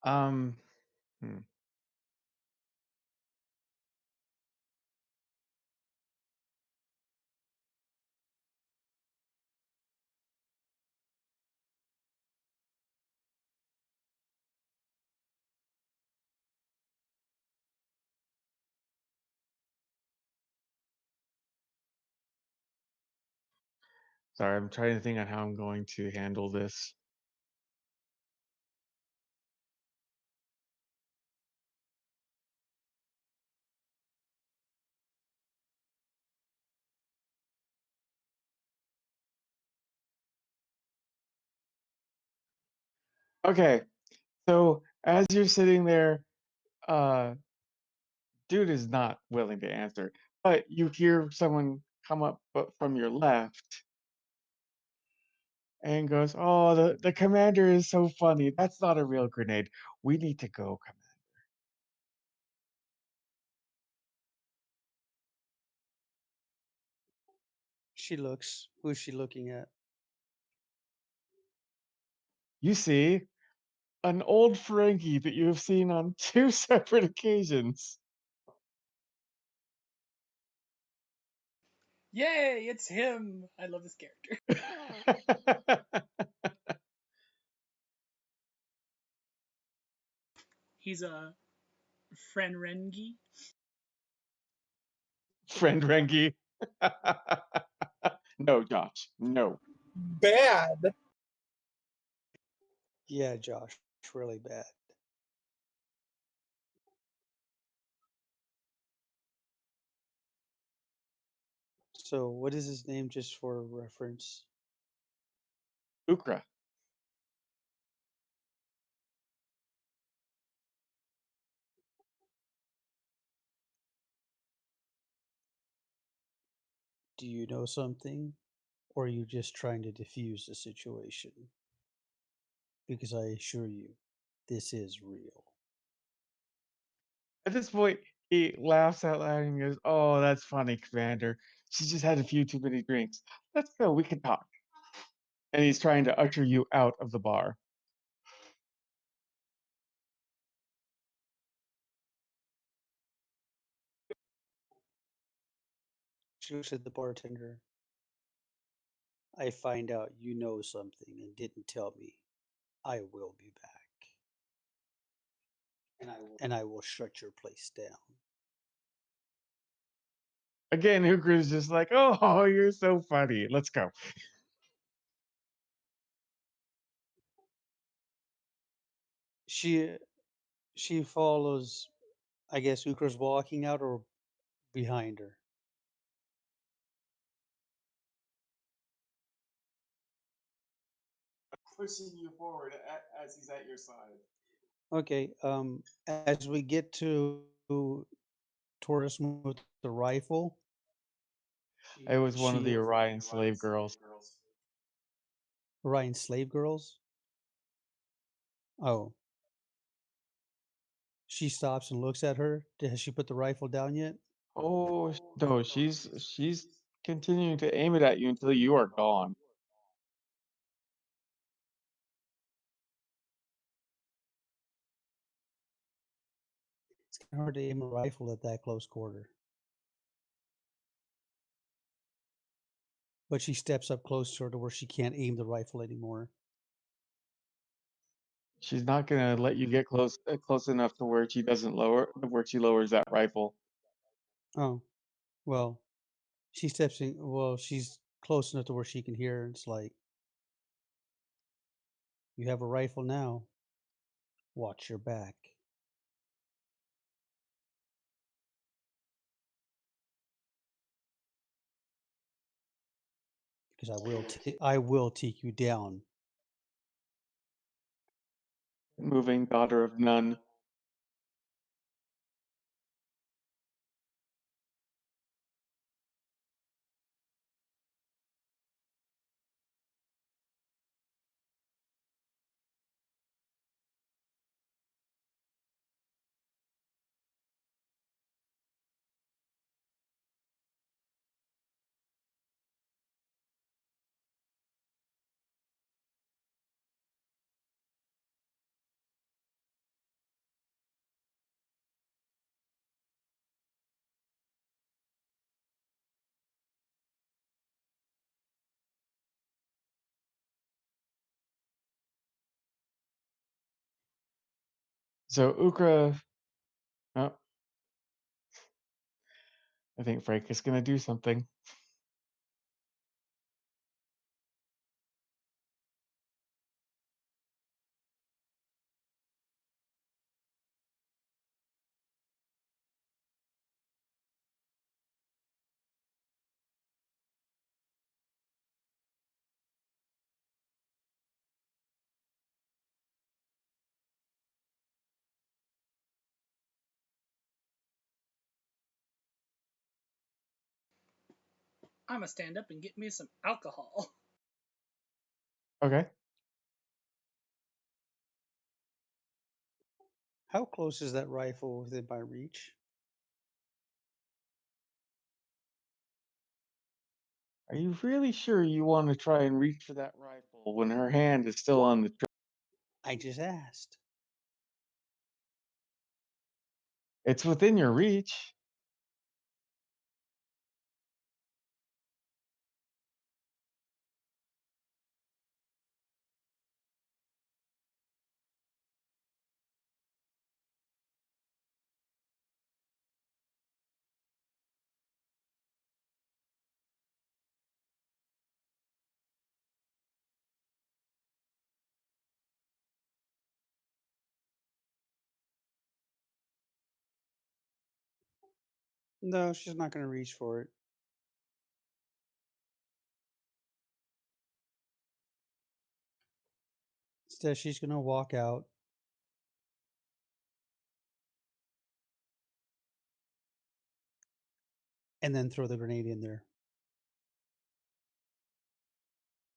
Um, hmm. Sorry, I'm trying to think on how I'm going to handle this. Okay, so as you're sitting there, uh, dude is not willing to answer, but you hear someone come up from your left and goes, "Oh, the commander is so funny. That's not a real grenade. We need to go, commander." She looks. Who's she looking at? You see, an old Ferengi that you have seen on 2 separate occasions. Yay, it's him! I love this character. He's a Frenrengi. Friend Rengi. No, Josh. No. Bad. Yeah, Josh, really bad. So, what is his name, just for reference? Ukra. Do you know something, or are you just trying to diffuse the situation? Because I assure you, this is real. At this point, he laughs out loud and goes, "Oh, that's funny, Commander. She just had a few too many drinks. Let's go. We can talk." And he's trying to usher you out of the bar. She looks at the bartender. "I find out you know something and didn't tell me. I will be back. And I will shut your place down." Again, Ukra's just like, "Oh, you're so funny. Let's go." She she follows, I guess Ukra's walking out or behind her. Pushing you forward as he's at your side. Okay, as we get to towards with the rifle, It was one of the she Orion slave girls. Ryan slave girls. Oh, she stops and looks at her. Has she put the rifle down yet? Oh no, she's continuing to aim it at you until you are gone. It's kind of hard to aim a rifle at that close quarter. But she steps up closer to where she can't aim the rifle anymore. She's not gonna let you get close enough to where she lowers that rifle. Oh, well, she steps in. Well, she's close enough to where she can hear. And it's like, You have a rifle now. Watch your back. Because I will take you down. Moving daughter of none. So Ukra, oh, I think Frank is going to do something. I'ma stand up and get me some alcohol. Okay. How close is that rifle within my reach? Are you really sure you want to try and reach for that rifle when her hand is still on the trigger? I just asked. It's within your reach. No, she's not going to reach for it. Instead, she's going to walk out. And then throw the grenade in there.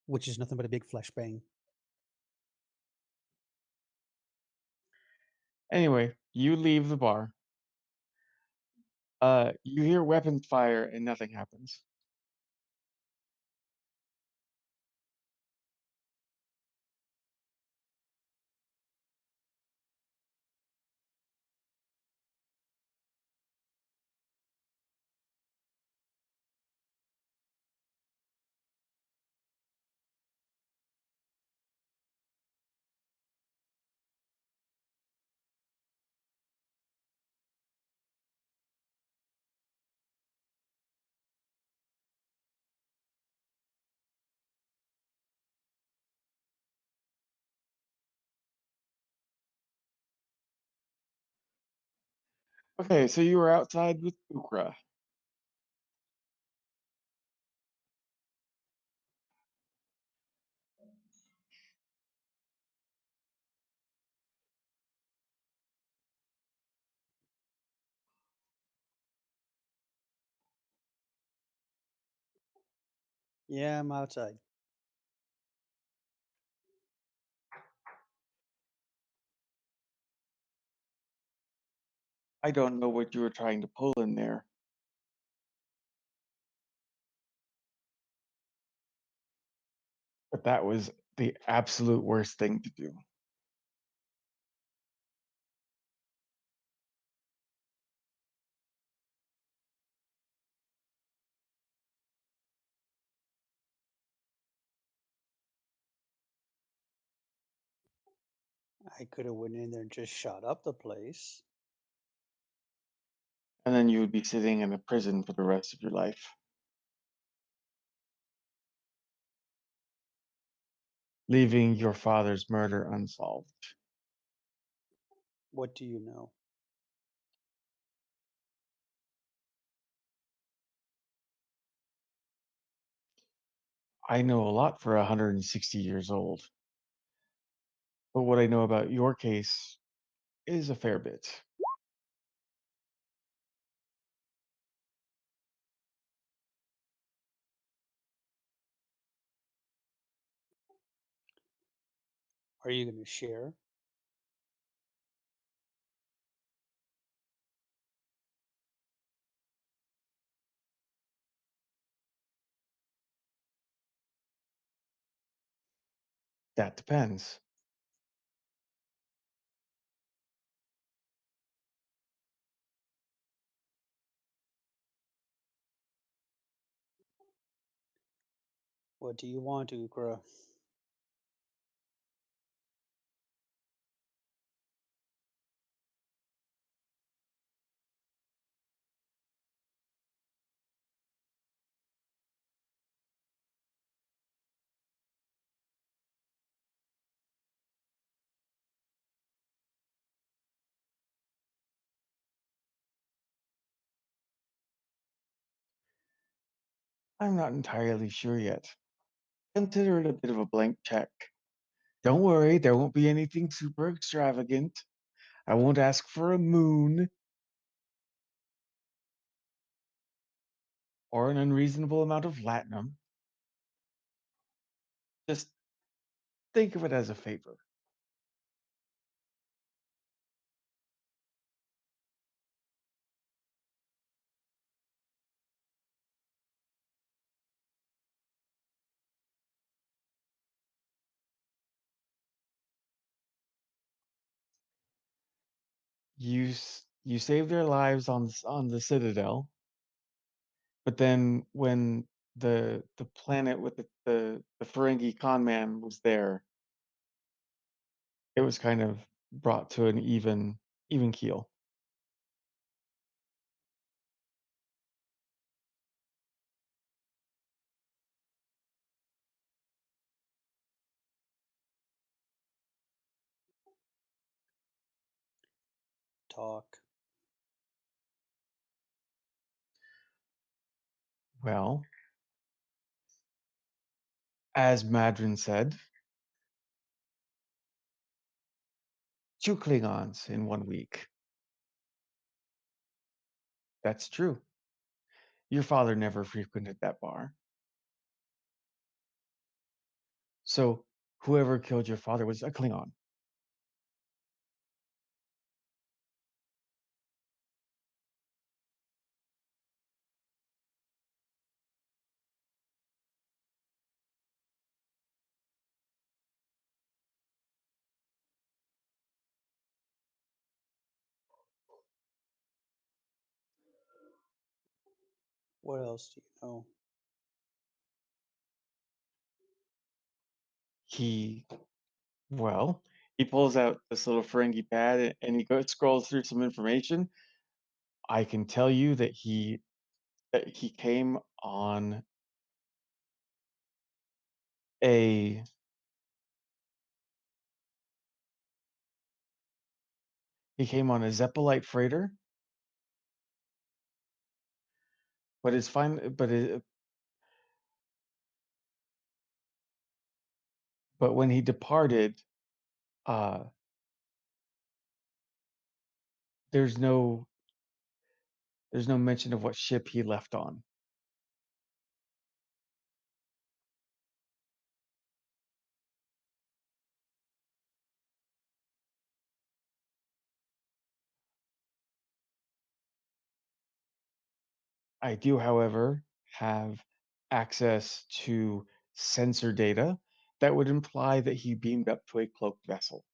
Which is nothing but a big flashbang. Anyway, you leave the bar. You hear weapons fire and nothing happens. Okay, so you were outside with Ukra. Yeah, I'm outside. I don't know what you were trying to pull in there, but that was the absolute worst thing to do. I could have went in there and just shot up the place. And then you would be sitting in a prison for the rest of your life. leaving your father's murder unsolved. What do you know? I know a lot for 160 years old, but what I know about your case is a fair bit. Are you going to share? That depends. What do you want, Ukra? I'm not entirely sure yet. Consider it a bit of a blank check. Don't worry, there won't be anything super extravagant. I won't ask for a moon or an unreasonable amount of latinum. Just think of it as a favor. You save their lives on the Citadel, but then when the planet with the Ferengi con man was there, it was kind of brought to an even keel. Talk. Well, as Madrin said, 2 Klingons in 1 week. That's true. Your father never frequented that bar. So whoever killed your father was a Klingon. What else do you know? He, well, he pulls out this little Ferengi pad and he scrolls through some information. I can tell you that he came on a he came on a Zeppelite freighter, but it's fine. But when he departed, uh, there's no there's no mention of what ship he left on. I do, however, have access to sensor data that would imply that he beamed up to a cloaked vessel.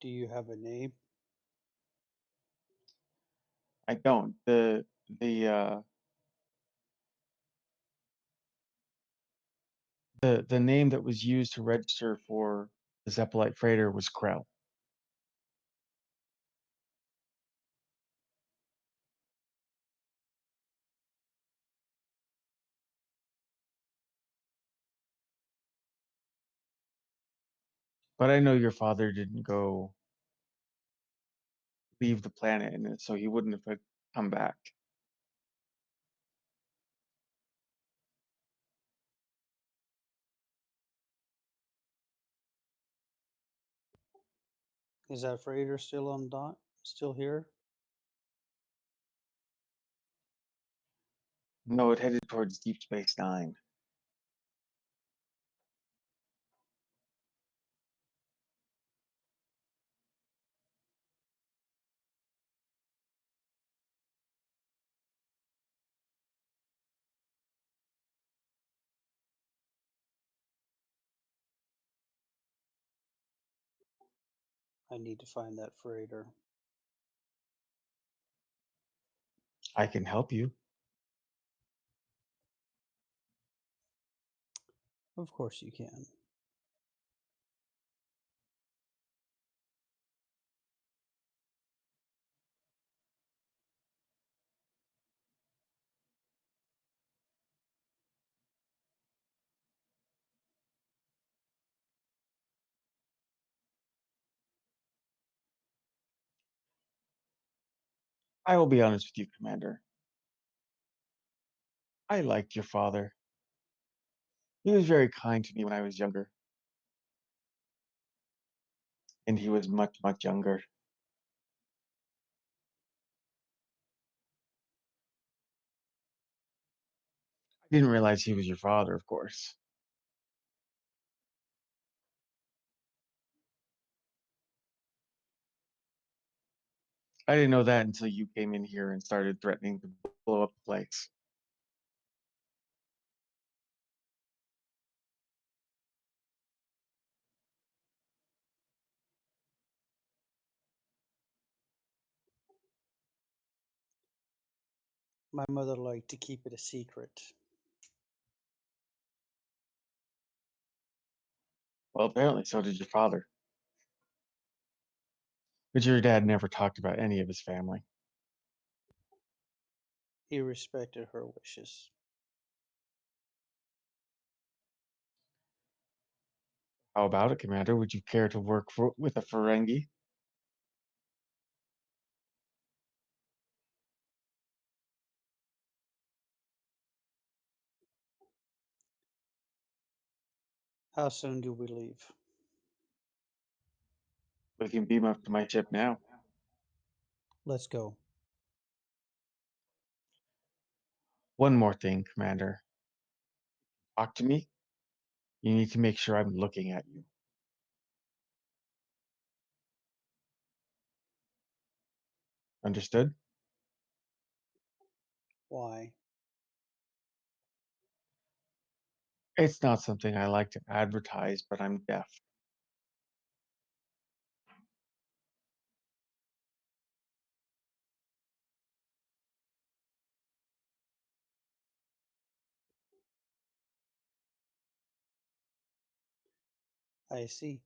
Do you have a name? I don't. The name that was used to register for the Zeppelite freighter was Krell. But I know your father didn't go leave the planet, and so he wouldn't have come back. Is that freighter still on dock? Still here? No, it headed towards Deep Space Nine. I need to find that freighter. I can help you. Of course you can. I will be honest with you, Commander. I liked your father. He was very kind to me when I was younger, and he was much, much younger. I didn't realize he was your father, of course. I didn't know that until you came in here and started threatening to blow up the place. My mother liked to keep it a secret. Well, apparently so did your father. But your dad never talked about any of his family. He respected her wishes. How about it, Commander? Would you care to work with a Ferengi? How soon do we leave? We can beam up to my ship now. Let's go. One more thing, Commander. Talk to me. You need to make sure I'm looking at you. Understood? Why? It's not something I like to advertise, but I'm deaf. I see.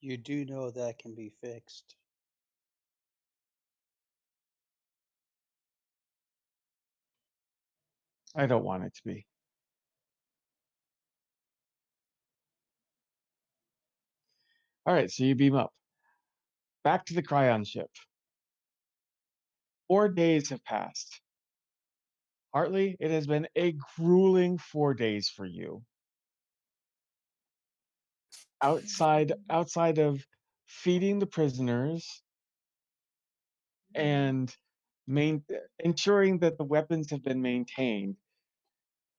You do know that can be fixed. I don't want it to be. All right, so you beam up. Back to the Krion ship. 4 days have passed. Hartley, it has been a grueling 4 days for you. Outside of feeding the prisoners and ensuring that the weapons have been maintained,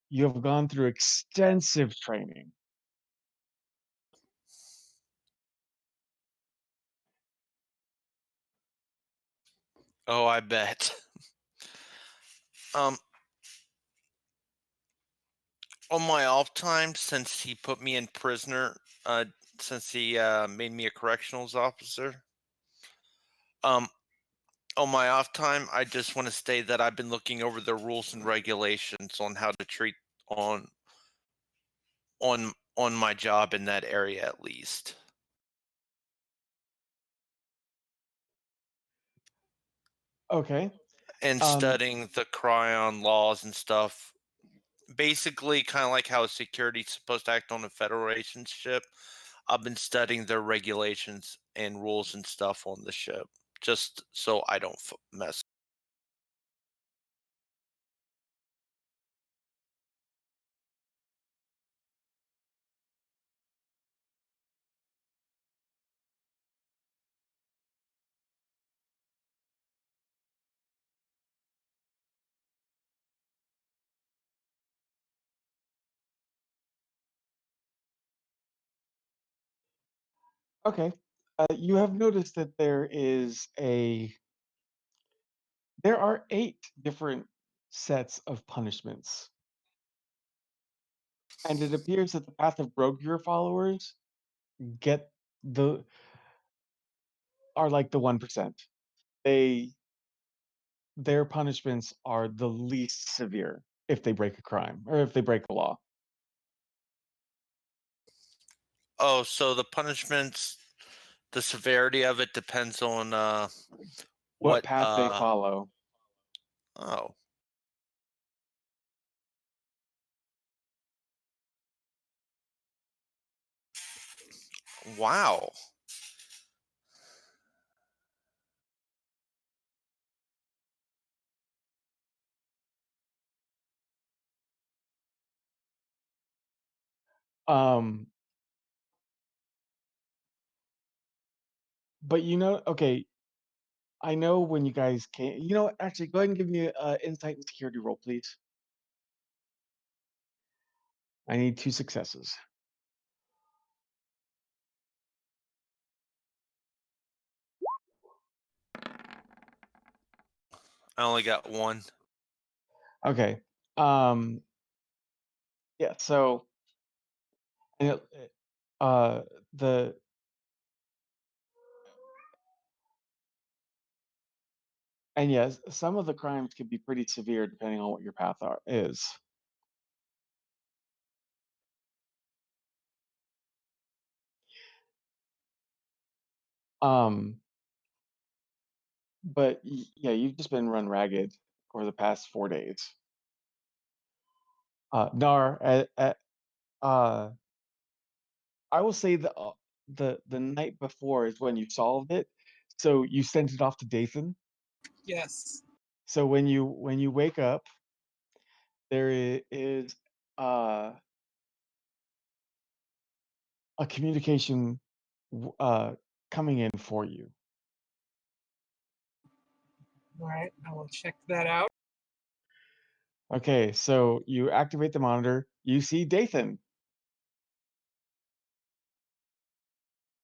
you have gone through extensive training. Oh, I bet. Um, on my off time, since he put me in prisoner, since he made me a correctionals officer. Um, on my off time, I just want to state that I've been looking over the rules and regulations on how to treat on on my job in that area at least, Okay. and Um, studying the Krion laws and stuff. Basically, kind of like how security's supposed to act on a Federation ship. I've been studying their regulations and rules and stuff on the ship, just so I don't mess. okay. You have noticed that there are 8 different sets of punishments, and it appears that the Path of Brogur followers get the are like the 1%. They their punishments are the least severe if they break a crime or if they break a law. Oh, so the punishments, the severity of it depends on What what path they follow. oh. Wow. Um, but okay, I know when you guys came. Actually, go ahead and give me a insight and security roll, please. I need 2 successes. I only got one. Okay. Um, yeah. So, and uh, the and yes, some of the crimes can be pretty severe depending on what your is. Um, but yeah, you've just been run ragged for the past 4 days. Nar, uh, I will say the night before is when you solved it, so you sent it off to Dathan. Yes. So when you wake up, there is uh, a communication coming in for you. All right, I will check that out. Okay, so you activate the monitor. You see Dathan,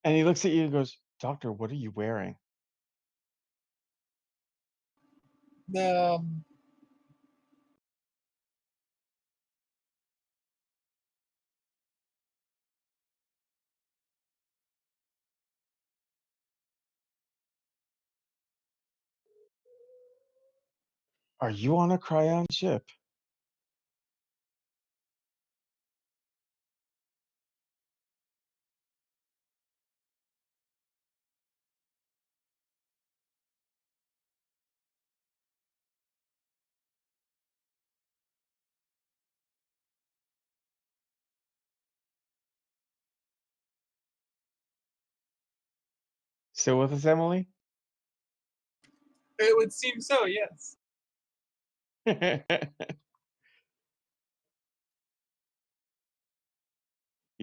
and he looks at you and goes, "Doctor, what are you wearing?" Um, Are you on a Cryon ship? Still with us, Emily? it would seem so, yes. You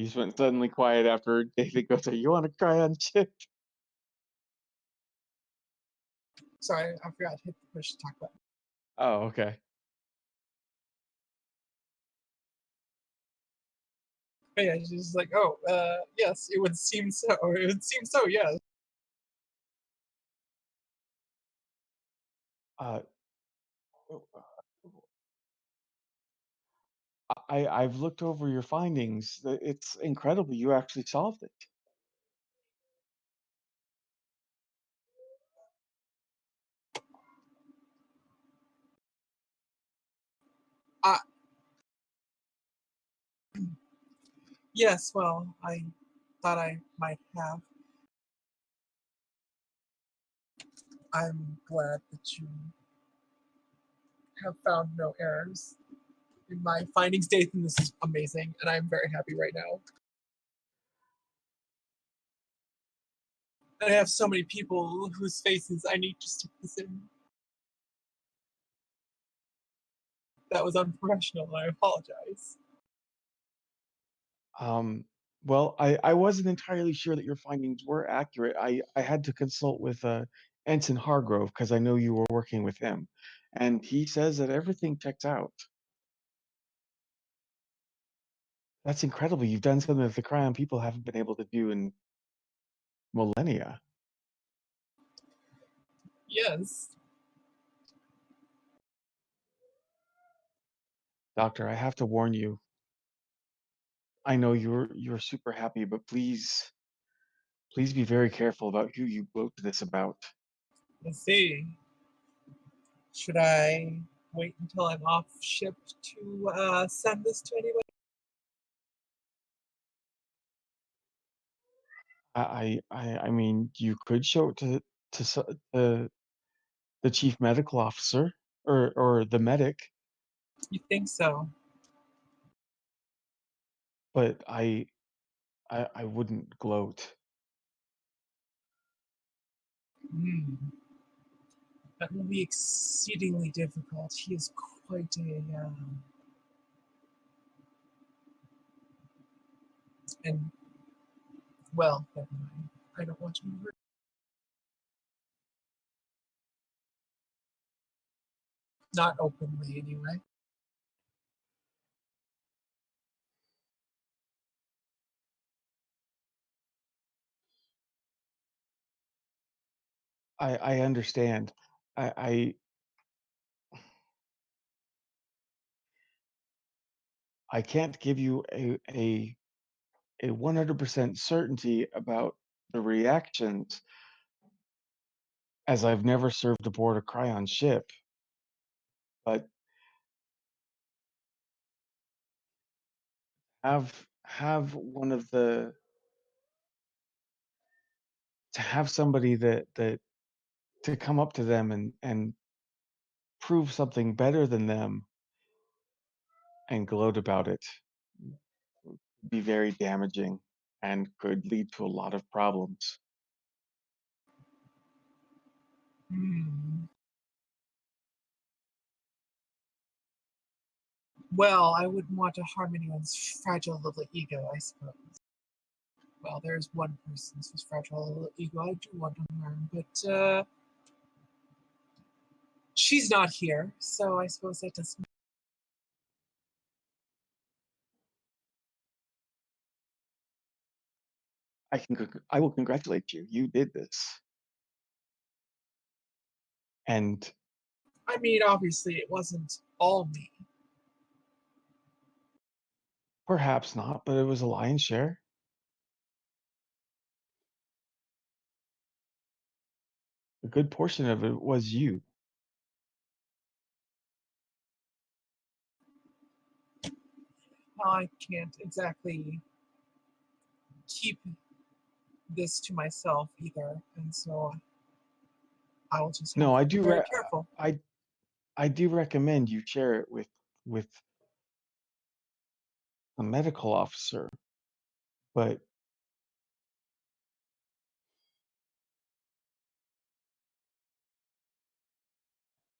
just went suddenly quiet after David goes, "Are you on a Cryon ship?" Sorry, I forgot to hit the push to talk button. Oh, okay. But yeah, she's like, oh, yes, it would seem so. It would seem so, yes. Uh, I've looked over your findings. It's incredible you actually solved it. Uh, yes, well, I thought I might have. I'm glad that you have found no errors in my findings, Dathan. This is amazing, and I'm very happy right now. And I have so many people whose faces I need to stick this in. That was unprofessional, and I apologize. Um, well, I wasn't entirely sure that your findings were accurate. I had to consult with Ensign Hargrove because I know you were working with him, and he says that everything checks out. That's incredible. You've done something that the Krion people haven't been able to do in millennia. Yes. Doctor, I have to warn you. I know you're super happy, but please be very careful about who you gloat this about. Let's see. Should I wait until I'm off ship to send this to anyone? I mean, you could show it to the chief medical officer or the medic, You think so? but I wouldn't gloat. Hmm. That will be exceedingly difficult. He is quite a. And, well, never mind. I don't want to be rude. Not openly, anyway. I understand. I I can't give you a 100% certainty about the reactions as I've never served aboard a Cryon ship, but have one of the to have somebody that to come up to them and prove something better than them and gloat about it would be very damaging and could lead to a lot of problems. Hmm. Well, I wouldn't want to harm anyone's fragile little ego, I suppose. Well, there's one person whose fragile little ego I do want to harm, but she's not here, so I suppose that doesn't. I will congratulate you. You did this. And I mean, obviously, it wasn't all me. perhaps not, but it was a lion's share. A good portion of it was you. I can't exactly keep this to myself either, and so I will just have No, to be very careful. I I do recommend you share it with a medical officer, but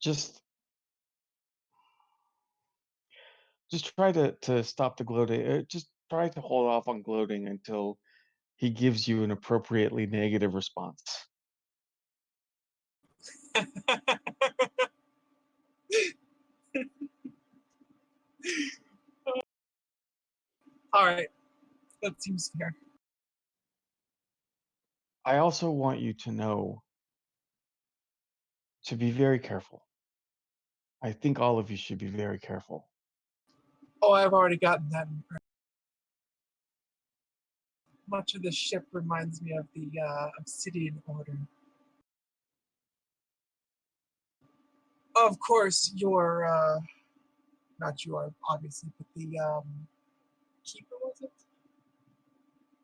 just just try to stop the gloating. Just try to hold off on gloating until he gives you an appropriately negative response. All right, that seems fair. I also want you to know to be very careful. I think all of you should be very careful. Oh, I've already gotten that impression. Much of the ship reminds me of the Obsidian Order. Of course, your, not your, obviously, but the keeper, was it?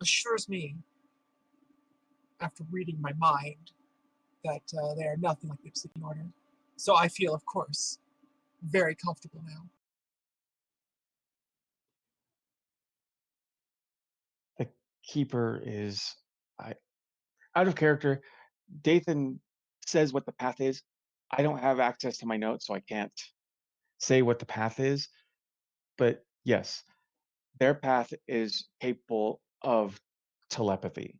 Assures me, after reading my mind, that they are nothing like the Obsidian Order. So I feel, of course, very comfortable now. The keeper is I out of character. Dathan says what the path is. I don't have access to my notes, so I can't say what the path is. But yes, their path is capable of telepathy.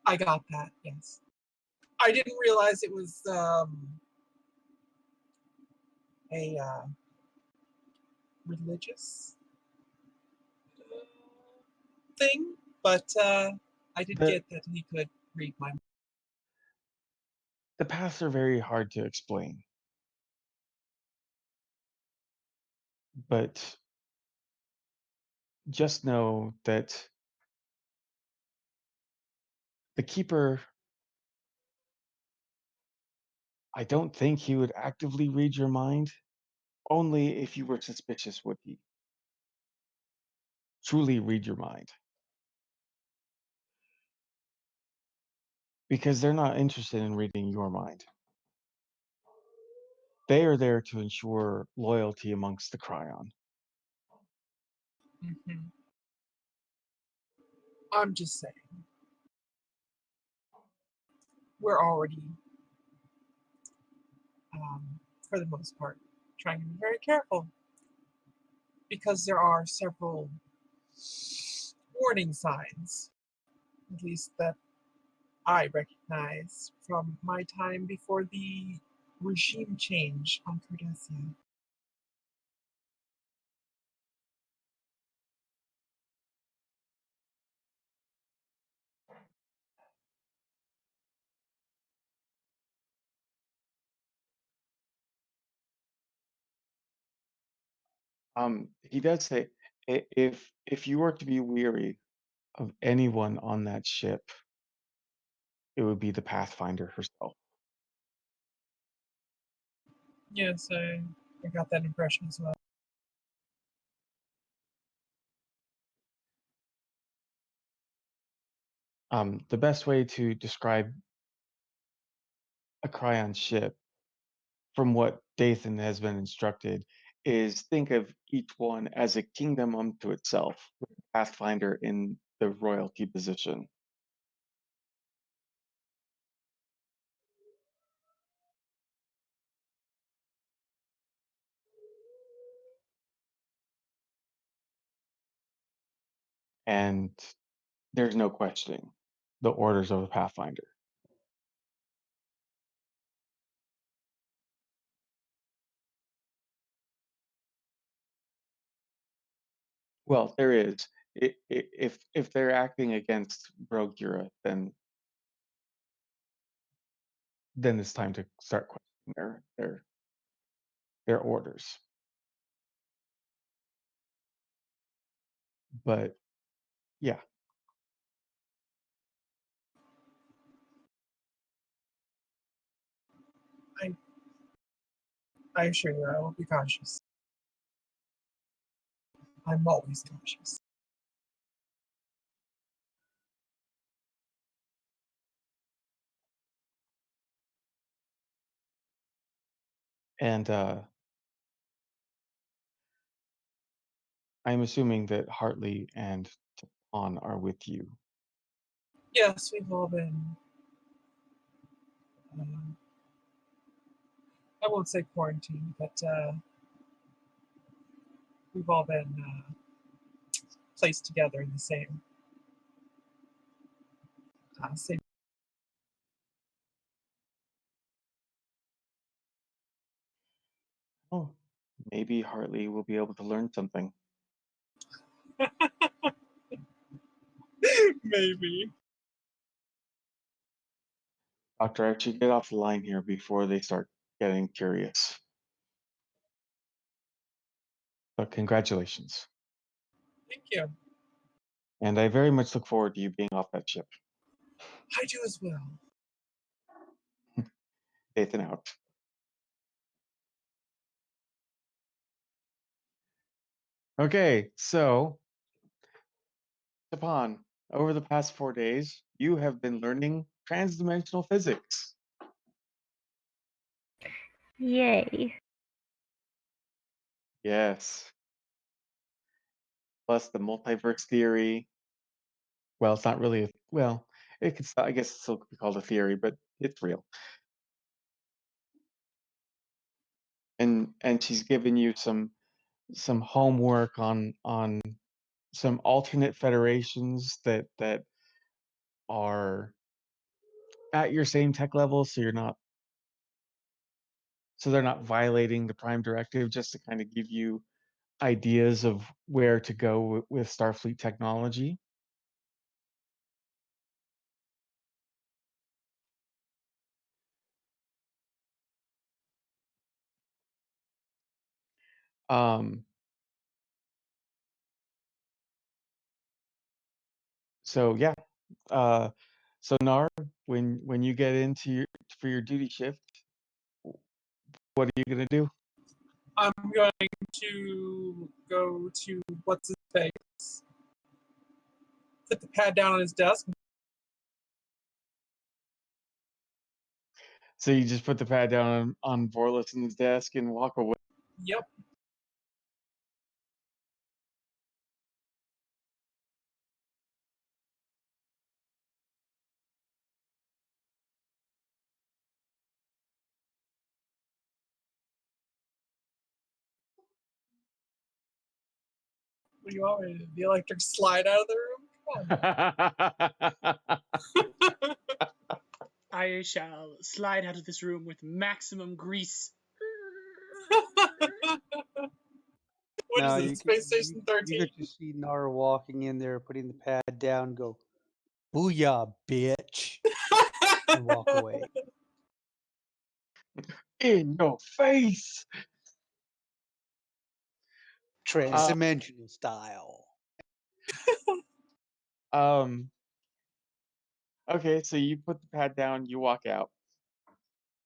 I got that, yes. I didn't realize it was a religious thing, but I did The get that he could read my mind. the paths are very hard to explain, but just know that the keeper, I don't think he would actively read your mind. Only if you were suspicious would he truly read your mind. Because they're not interested in reading your mind. They are there to ensure loyalty amongst the Cryon. Mhm. I'm just saying, we're already, for the most part, trying to be very careful because there are several warning signs, at least that I recognize from my time before the regime change on Cardassian. He does say, if you were to be weary of anyone on that ship, it would be the Pathfinder herself. Yes, I got that impression as well. The best way to describe a Cryon ship, from what Dathan has been instructed, is think of each one as a kingdom unto itself, with the Pathfinder in the royalty position. And there's no questioning the orders of the Pathfinder. Well, there is. If they're acting against Brogura, then it's time to start questioning their orders. But yeah, I, I assure you, I will be cautious. I'm always cautious. and I'm assuming that Hartley and On are with you. Yes, we've all been. Uh, I won't say quarantined, but we've all been placed together in the same. Oh, maybe Hartley will be able to learn something. Maybe. Doctor, I should get off the line here before they start getting curious. But congratulations. Thank you. And I very much look forward to you being off that ship. I do as well. Nathan out. Okay, so Tapan, over the past 4 days, you have been learning transdimensional physics. Yay. Yes. Plus the multiverse theory. Well, it's not really it could I guess it still could be called a theory, but it's real. And she's given you some homework on some alternate federations that are at your same tech level, so they're not violating the Prime Directive, just to kind of give you ideas of where to go with Starfleet technology. Um, so yeah, so Nar, when you get into for your duty shift, what are you gonna do? I'm going to go to what's his face, put the pad down on his desk. So you just put the pad down on Vorlison's desk and walk away. Yep. What do you want me to do? The electric slide out of the room? Come on. I shall slide out of this room with maximum grease. What is Now it? Space Station you 13? get to see Nara walking in there, putting the pad down, go, "Booyah, bitch," and walk away. In your face. Transdimensional style. Um. Okay, so you put the pad down, you walk out.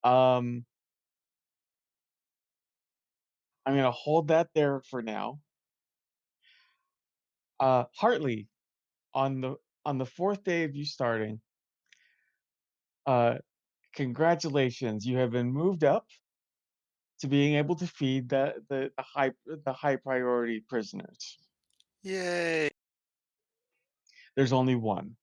Um. I'm gonna hold that there for now. Hartley, on the fourth day of you starting, uh, congratulations, you have been moved up to being able to feed the high priority prisoners. Yay. There's only one.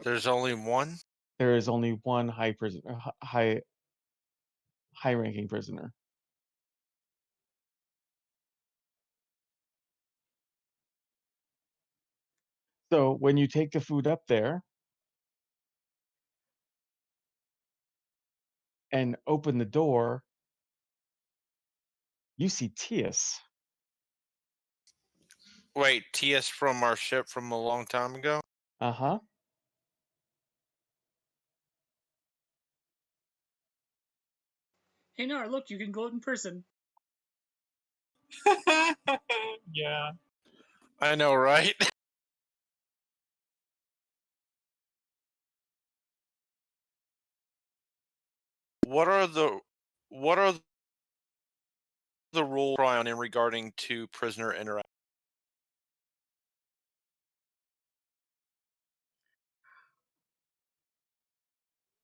There's only one? There is only one high ranking prisoner. So when you take the food up there and open the door, you see Tias. Wait, TS from our ship from a long time ago? Uh-huh. Hey Nar, look, you can gloat in person. Yeah. I know, right? What are the rules Krion in regarding to prisoner interaction?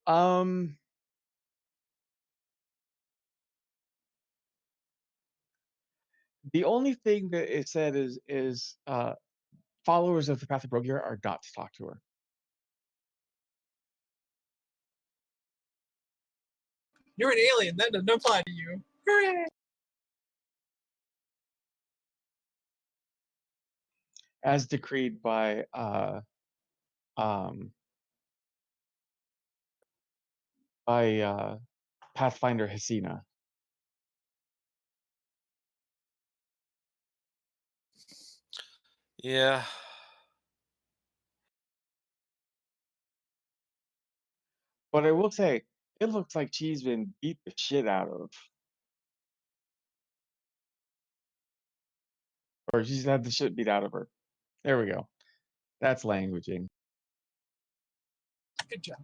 Um, the only thing that it said is followers of the Path of Brogier are not to talk to her. You're an alien. That doesn't apply to you. Hooray! As decreed by um Pathfinder Hasina. Yeah. But I will say, it looks like she's been beat the shit out of, or she's had the shit beat out of her. There we go. That's languaging. Good job.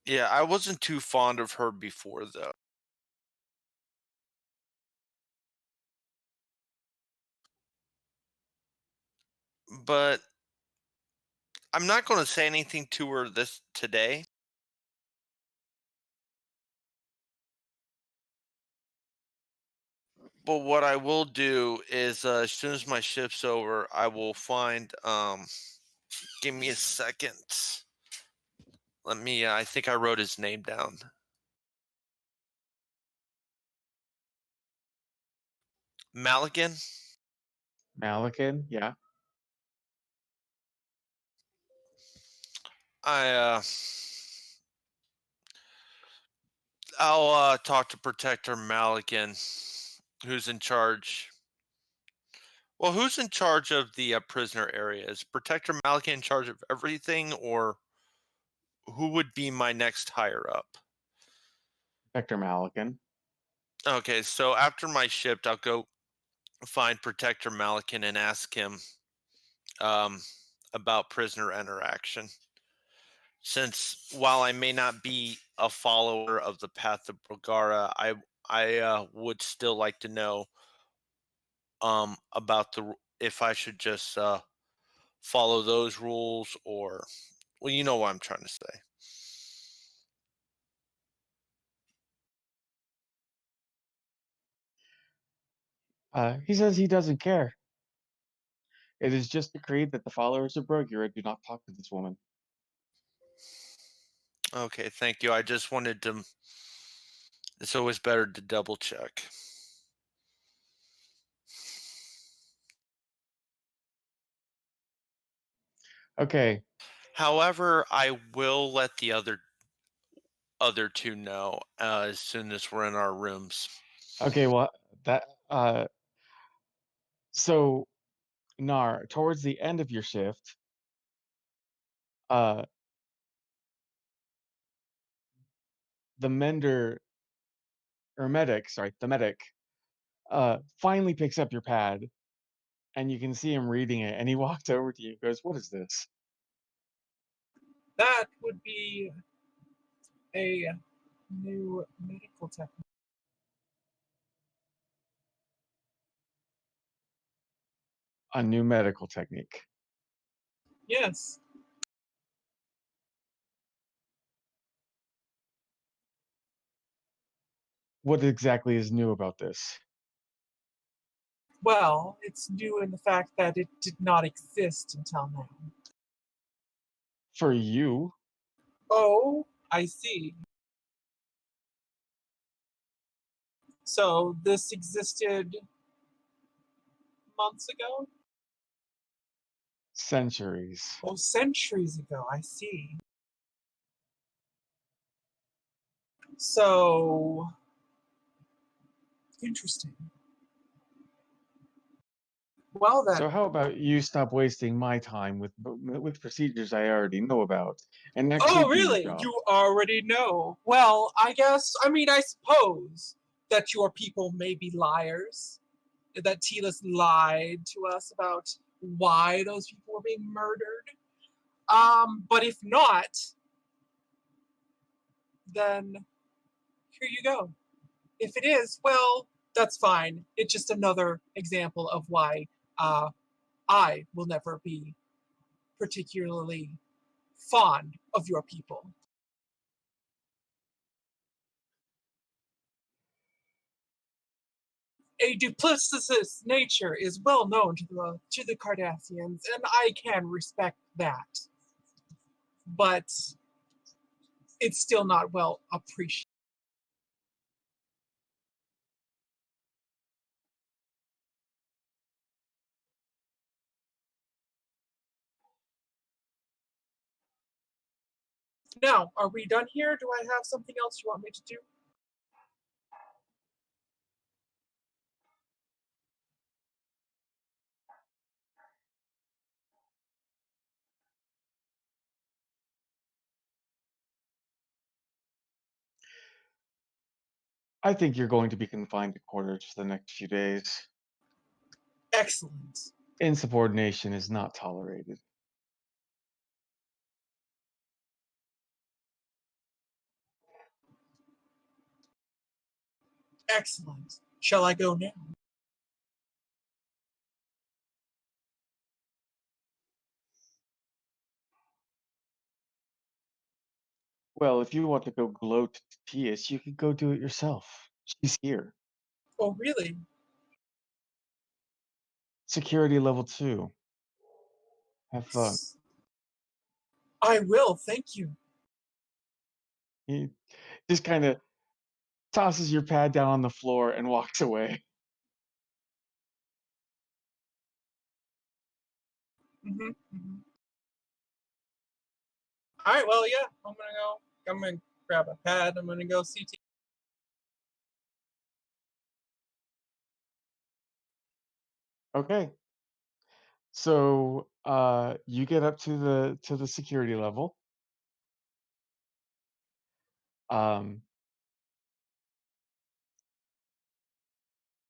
Yeah, I wasn't too fond of her before, though. But I'm not going to say anything to her today. But what I will do is, as soon as my shift's over, I will find. Give me a second. Let me. I think I wrote his name down. Malikan. Malikan, yeah. I. I'll talk to Protector Malikan, who's in charge. Well, who's in charge of the prisoner area? Is Protector Malikan in charge of everything, or who would be my next higher up? Hector Malikan. Okay, so after my shift, I'll go find Protector Malikan and ask him um, about prisoner interaction. Since while I may not be a follower of the Path of Brogara, I would still like to know about if I should just follow those rules, or well, you know what I'm trying to say. He says he doesn't care. It is just decreed that the followers of Brogira do not talk to this woman. Okay, thank you. I just wanted to. It's always better to double check. Okay. However, I will let the other two know as soon as we're in our rooms. Okay, well that so Nar, towards the end of your shift, uh the mender or medic, sorry, the medic finally picks up your pad and you can see him reading it and he walks over to you and goes, "What is this?" That would be a new medical technique. A new medical technique. Yes. What exactly is new about this? Well, it's new in the fact that it did not exist until now. For you, Oh, I see. So this existed months ago? centuries. Oh, centuries ago, I see. So interesting. Well then. So how about you stop wasting my time with procedures I already know about and actually Oh, do your really? job? You already know. Well, I suppose that your people may be liars. That Telis lied to us about why those people were being murdered. But if not, then here you go. If it is, well, that's fine. It's just another example of why I will never be particularly fond of your people. A duplicitous nature is well known to the Cardassians, and I can respect that. But it's still not well appreciated. Now, are we done here? Do I have something else you want me to do? I think you're going to be confined to quarters for the next few days. Excellent. Insubordination is not tolerated. Excellent. Shall I go now? Well, if you want to go gloat to Tias, you could go do it yourself. She's here. Oh, really? Security level 2. Have fun. I will, thank you. He just kind of tosses your pad down on the floor and walks away. All right, well, yeah, I'm gonna grab a pad. I'm gonna go CT. Okay. So you get up to the security level. Um,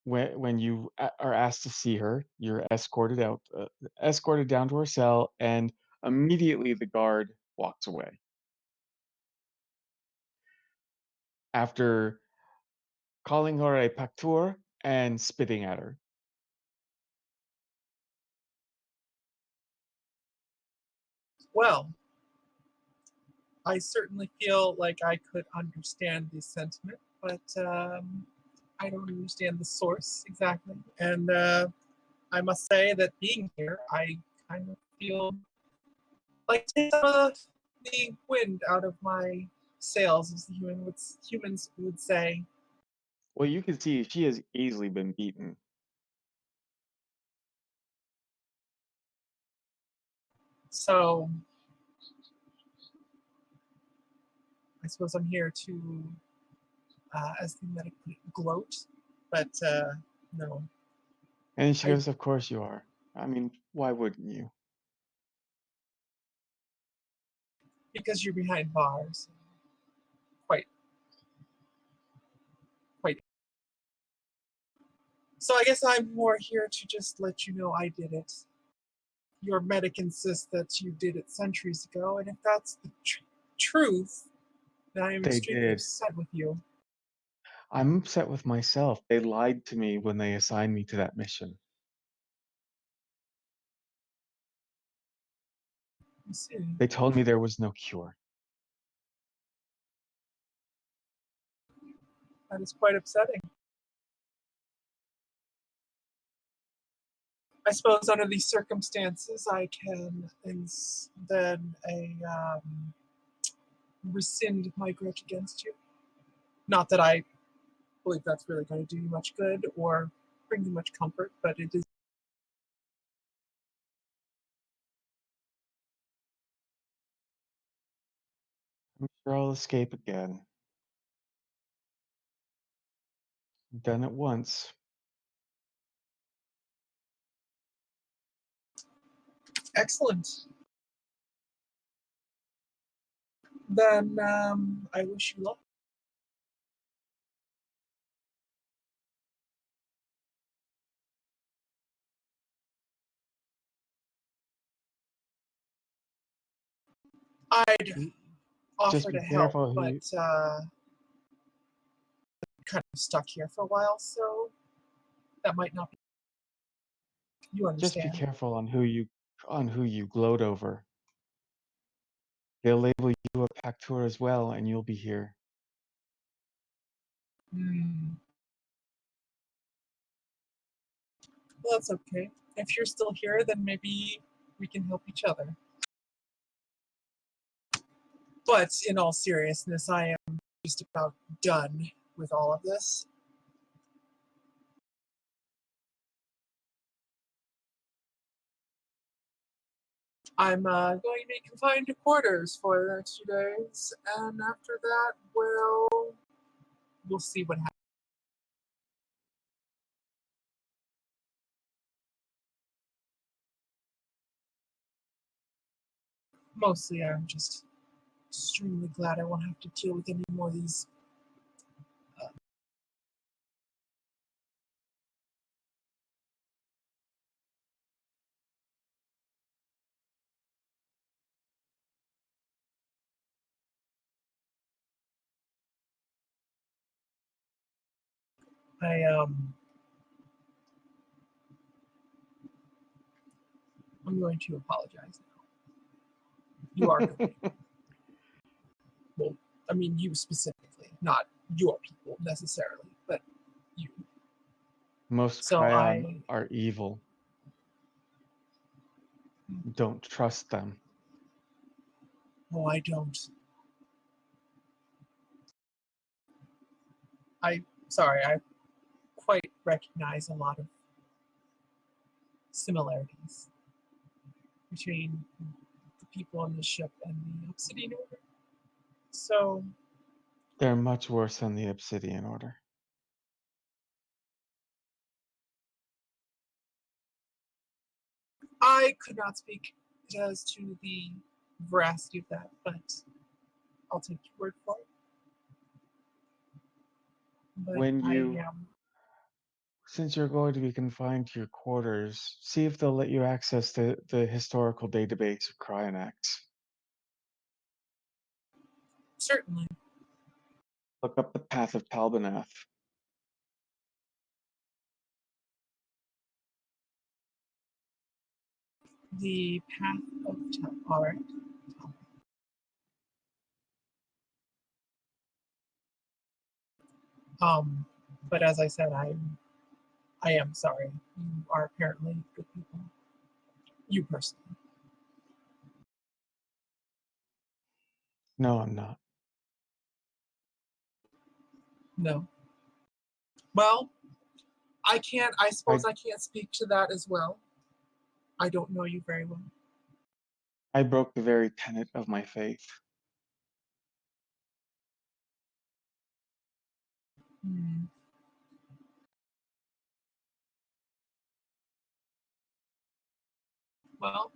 when you are asked to see her, you're escorted down to her cell, and immediately the guard walks away. After calling her a pacteur and spitting at her. Well, I certainly feel like I could understand the sentiment, but I don't understand the source exactly. And I must say that being here, I kind of feel like take some of the wind out of my sails, as the humans would say. Well, you can see she has easily been beaten. So I suppose I'm here to, as the medic put it, gloat. But no, And she I goes, "Of course you are. I mean, why wouldn't you?" because you're behind bars. Quite, quite. So I guess I'm more here to just let you know I did it. Your medic insists that you did it centuries ago, and if that's the truth, then I am They extremely did. upset with you. I'm upset with myself. They lied to me when they assigned me to that mission. You see, They told me there was no cure. that is quite upsetting. I suppose under these circumstances, I can then rescind my grudge against you. Not that I believe that's really going to do you much good or bring you much comfort, but it is. I'm sure I'll escape again. I've done it once. Excellent. Then I wish you luck. I'd Just offer be to help, careful who but you kind of stuck here for a while, so that might not be. You just be understand. careful on who you gloat over. They'll label you a pacteur as well, and you'll be here. Hmm. Well, that's okay. If you're still here, then maybe we can help each other. But in all seriousness, I am just about done with all of this. I'm going to be confined to quarters for the next few days, and after that, well, we'll see what happens. Mostly, I'm just extremely glad I won't have to deal with any more of these I'm going to apologize now. You are good people. Well, I mean you specifically, not your people necessarily, but you. Most So Krion are evil. Don't trust them. I don't. I quite recognize a lot of similarities between the people on the ship and the Obsidian Order. So They're much worse than the Obsidian Order. I could not speak as to the veracity of that, but I'll take your word for it. But When I you, am. since you're going to be confined to your quarters, see if they'll let you access the historical database of Cryonex. Certainly. Look up the Path of Talbanath. The path of time. All right. But as I said, I am sorry. You are apparently good people. You personally. No, I'm not. No. Well, I can't. I suppose I I can't speak to that as well. I don't know you very well. I broke the very tenet of my faith. Hmm. Well,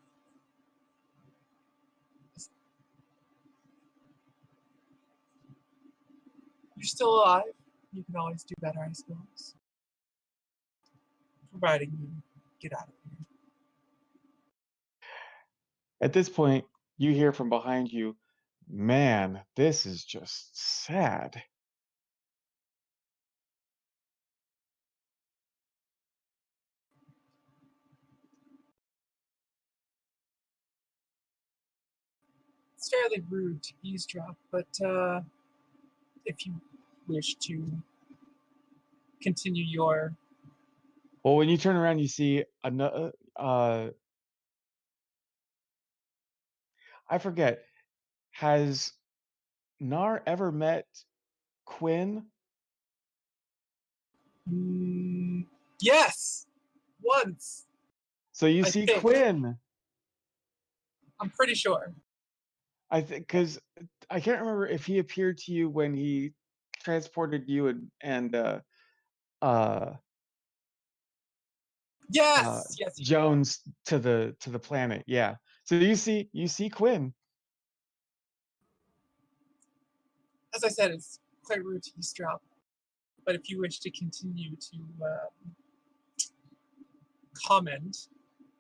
you're still alive. You can always do better, I suppose. Providing you get out of here. At this point, you hear from behind you, man, this is just sad. It's fairly rude to eavesdrop, but if you wish to continue your. Well, when you turn around, you see another. I forget. Has Nar ever met Quinn? Yes! Once, So you I see think. Quinn. I'm pretty sure. I think because I can't remember if he appeared to you when he transported you and uh, Yes! Yes, he did. Jones to the planet. Yeah. So you see Quinn. As I said, it's quite rude to eavesdrop. But if you wish to continue to comment,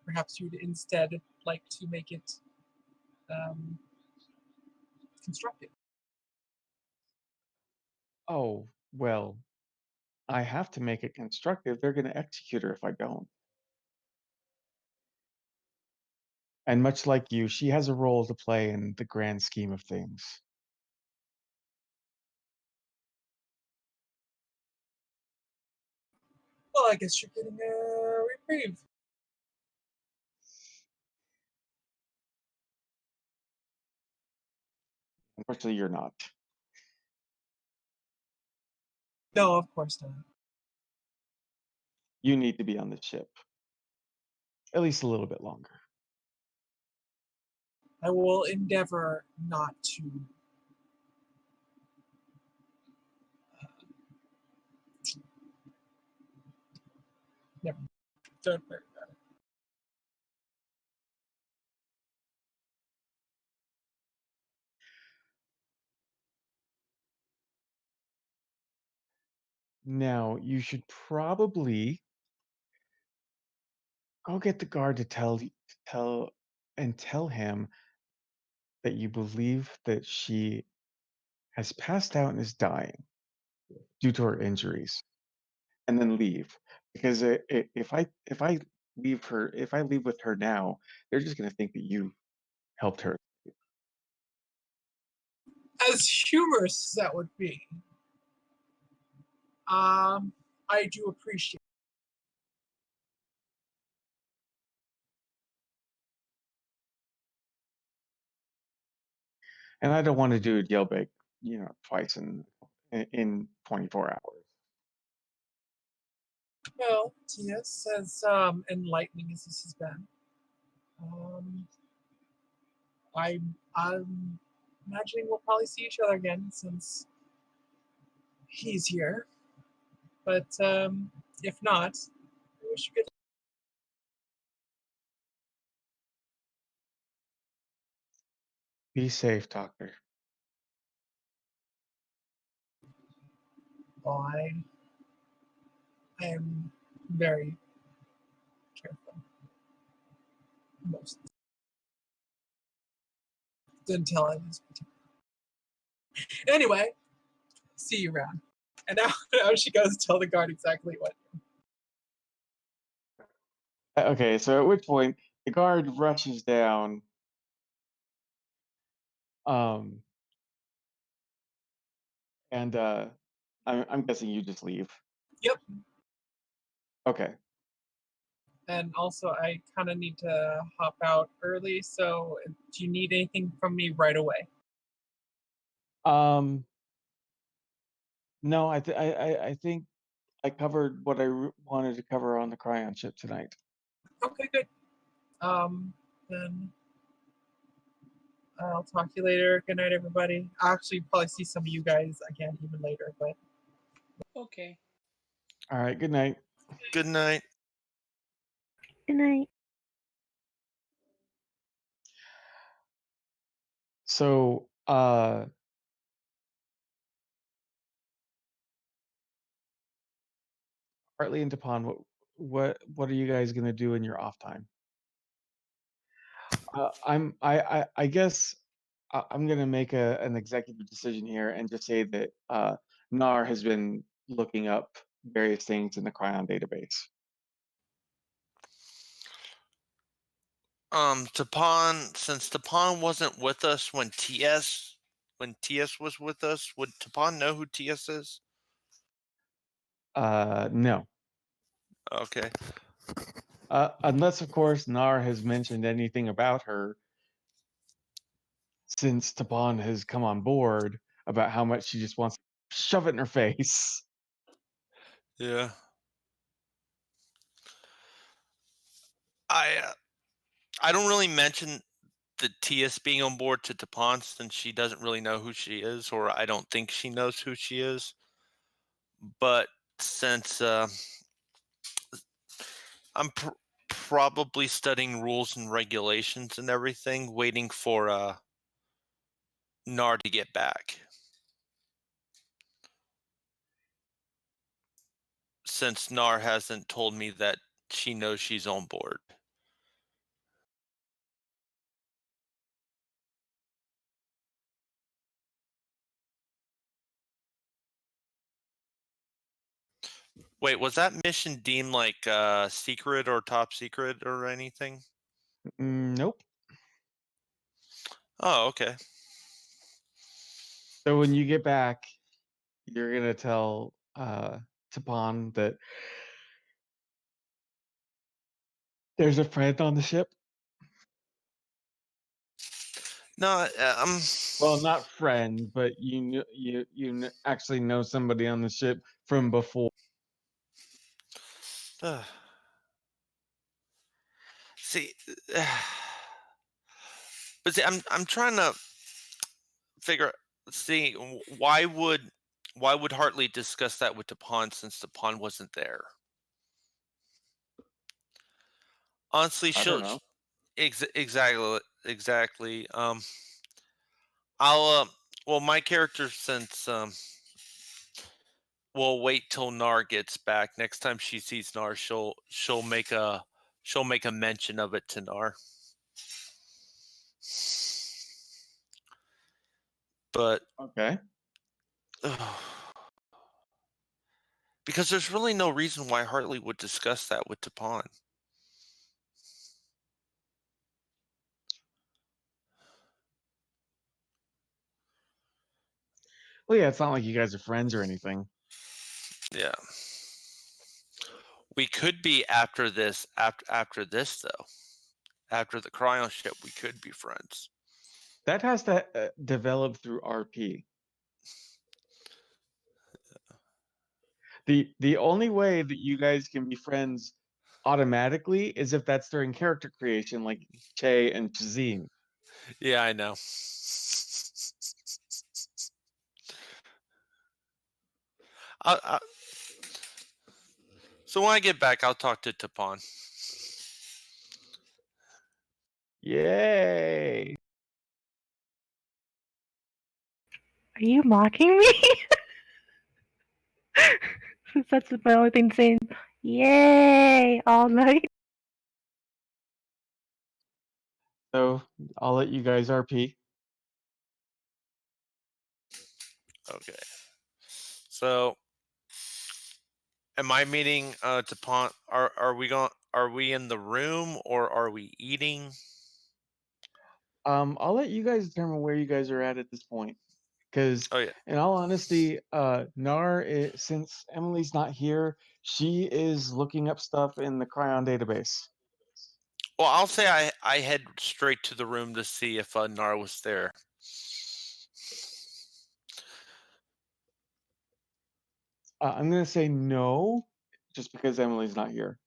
perhaps you would instead like to make it um, constructive. Oh well, I have to make it constructive. They're going to execute her if I don't. And much like you, she has a role to play in the grand scheme of things. Well, I guess you're getting a reprieve. Unfortunately, you're not. No, of course not. You need to be on the ship at least a little bit longer. I will endeavor not to. Never. Don't worry about it. Now, you should probably go get the guard to tell him that you believe that she has passed out and is dying due to her injuries. and then leave. Because if I leave with her now, they're just going to think that you helped her. As humorous as that would be, I do appreciate. And I don't want to do a jailbreak, twice in 24 hours. Well, yes, as enlightening as this has been, I'm imagining we'll probably see each other again since he's here. But if not, I wish you good. Be safe, Doctor. Well, I am very careful. Most until I was. Anyway, see you around. And now she goes tell the guard exactly what. Okay, so at which point the guard rushes down. And I'm guessing you just leave. Yep. Okay. And also, I kind of need to hop out early. So, do you need anything from me right away? No, I think I covered what I wanted to cover on the Krion ship tonight. Okay, good. Then I'll talk to you later. Good night, everybody. I'll actually probably see some of you guys again even later, but Okay. All right. Good night. Good night. Good night. So, Hartley and Tapon, what are you guys gonna do in your off time? I guess I'm gonna make an executive decision here and just say that Nar has been looking up various things in the Krion database. Since Tapon wasn't with us when TS was with us, would Tapon know who TS is? No. Okay. Unless, of course, Nar has mentioned anything about her since Tapon has come on board about how much she just wants to shove it in her face. Yeah. I don't really mention the TS being on board to Tapon since she doesn't really know who she is, or I don't think she knows who she is. But since I'm probably studying rules and regulations and everything, waiting for Nar to get back. Since Nar hasn't told me that she knows she's on board. Wait, was that mission deemed like secret or top secret or anything? Nope. Oh, okay. So when you get back, you're gonna tell Tapon that there's a friend on the ship. No, Well, not friend, but you actually know somebody on the ship from before. see, but see, I'm trying to figure. See, why would Hartley discuss that with Tapon since Tapon wasn't there? Honestly, I don't know. exactly. I'll well, my character since we'll wait till Nar gets back. Next time she sees Nar, she'll make a mention of it to Nar. But Okay. because Because there's really no reason why Hartley would discuss that with Tapon. Well, yeah, it's not like you guys are friends or anything. Yeah. We could be after this, though. After the Krion ship, we could be friends. That has to develop through RP. The only way that you guys can be friends automatically is if that's during character creation, like Che and Chazine. Yeah, I know. So when I get back, I'll talk to Tapon. Yay! Are you mocking me? That's my only thing saying. Yay! All night. So I'll let you guys RP. Okay. So, am I meeting Tapon? Are we in the room or are we eating? I'll let you guys determine where you guys are at this point. Because, Oh yeah. in all honesty, since Emily's not here, she is looking up stuff in the Krion database. Well, I'll say I head straight to the room to see if Nar was there. I'm going to say no, just because Emily's not here.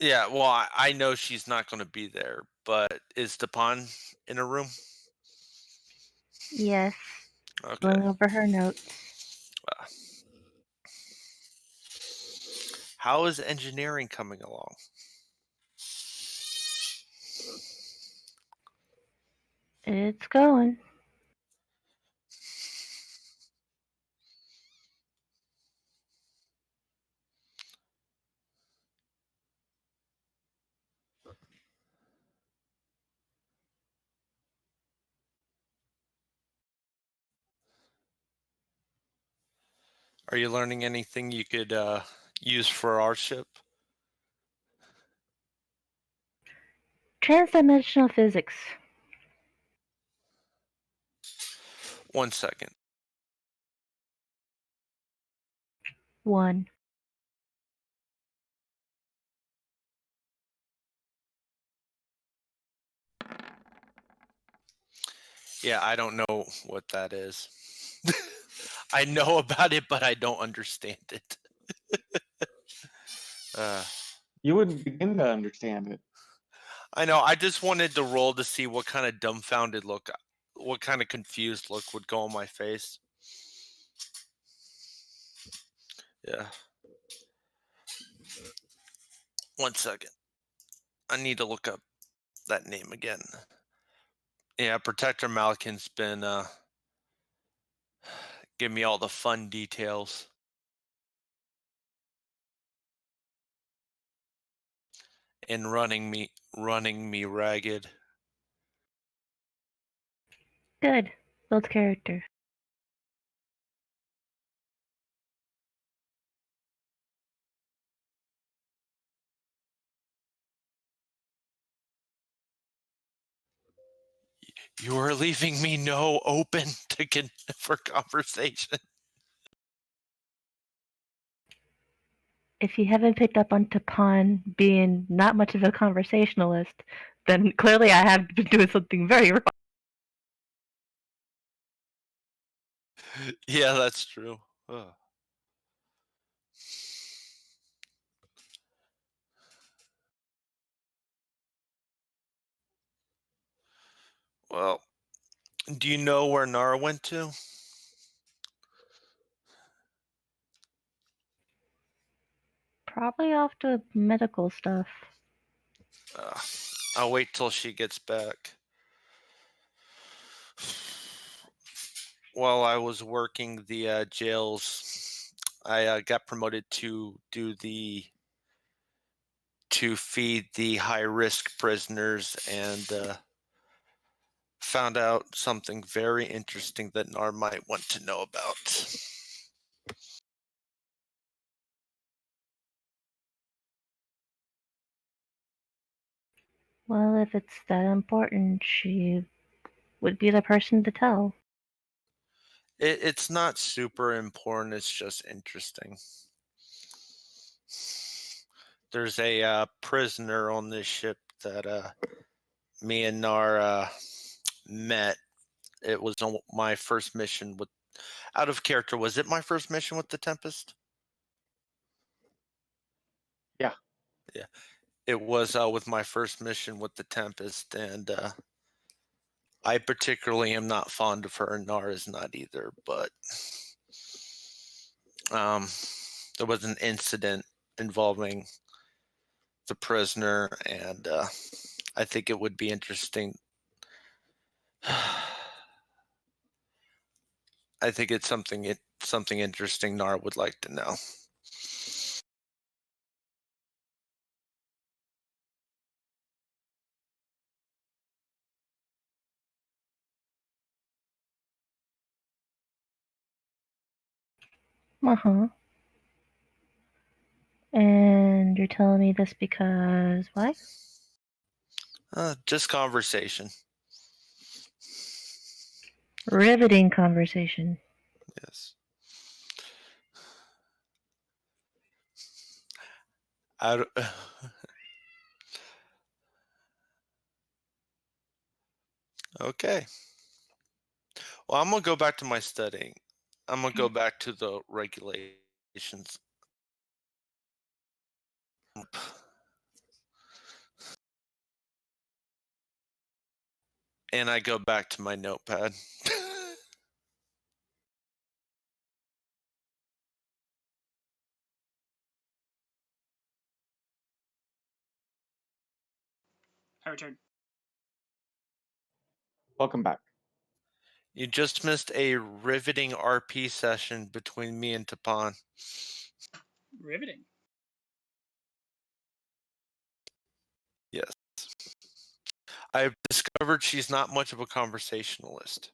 Yeah, well, I know she's not going to be there, but is Tapon in a room? Yes. Okay. Going over her notes. How is engineering coming along? It's going. Are you learning anything you could use for our ship? Transdimensional physics. 1 second. 1. Yeah, I don't know what that is. I know about it, but I don't understand it. You wouldn't begin to understand it. I know. I just wanted to roll to see what kind of dumbfounded look, what kind of confused look would go on my face. Yeah. 1 second. I need to look up that name again. Yeah, Protector Malkin's been giving me all the fun details. And running me ragged. Good. Builds character. You are leaving me no open for conversation. If you haven't picked up on Tapon being not much of a conversationalist, then clearly I have been doing something very wrong. Yeah, that's true. Ugh. Well, do you know where Nara went to? Probably off to medical stuff. I'll wait till she gets back. While I was working the jails, I got promoted to feed the high-risk prisoners and found out something very interesting that Nar might want to know about. Well, if it's that important, she would be the person to tell. It's not super important. It's just interesting. There's a prisoner on this ship that me and Nar met. It was on my first mission with. Out of character, was it my first mission with the Tempest? Yeah. Yeah, it was with my first mission with the Tempest, and I particularly am not fond of her, and Nar is not either. But there was an incident involving the prisoner, and I think it would be interesting. I think it's something interesting Nar would like to know. Uh-huh. And you're telling me this because why? Just conversation. Riveting conversation. Yes. I don't- okay. Well, I'm gonna go back to my studying. I'm gonna go back to the regulations. And I go back to my notepad. I return. Welcome back. You just missed a riveting RP session between me and Tapan. Riveting. Yes. I've discovered she's not much of a conversationalist.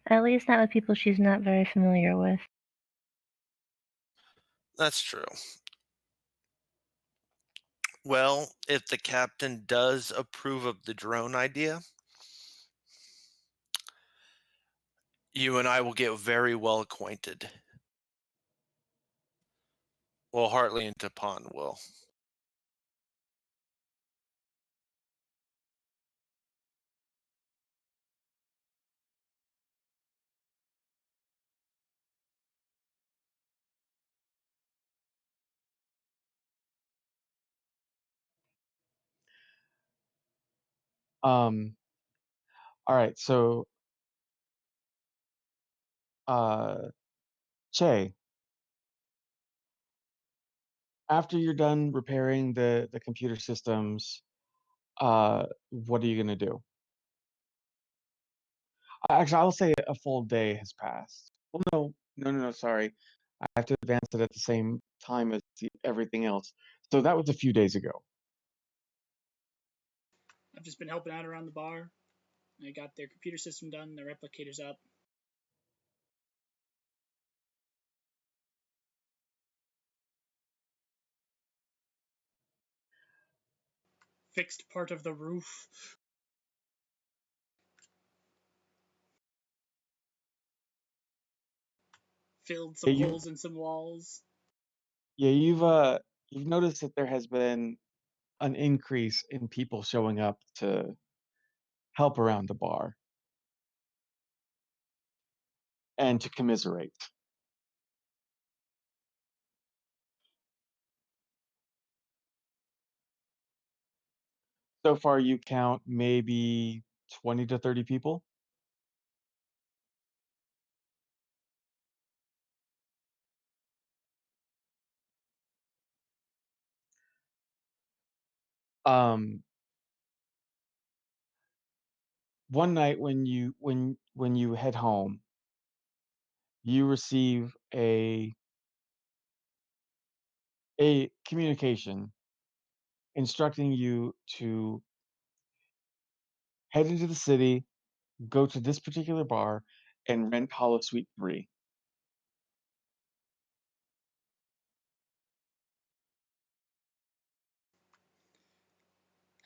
At least not with people she's not very familiar with. That's true. Well, if the captain does approve of the drone idea, you and I will get very well acquainted. Well, Hartley and Tapan will. Um, all right, so uh Che, after you're done repairing the computer systems, what are you gonna do? Actually, I'll say a full day has passed. Well, no, sorry. I have to advance it at the same time as everything else. So that was a few days ago. I've just been helping out around the bar. I got their computer system done, their replicators up. Fixed part of the roof. Filled Yeah, some holes in some walls. you've noticed that there has been an increase in people showing up to help around the bar and to commiserate. So far, you count maybe 20 to 30 people. Um, one night when you head home, you receive a communication instructing you to head into the city, go to this particular bar, and rent Hollow Suite 3.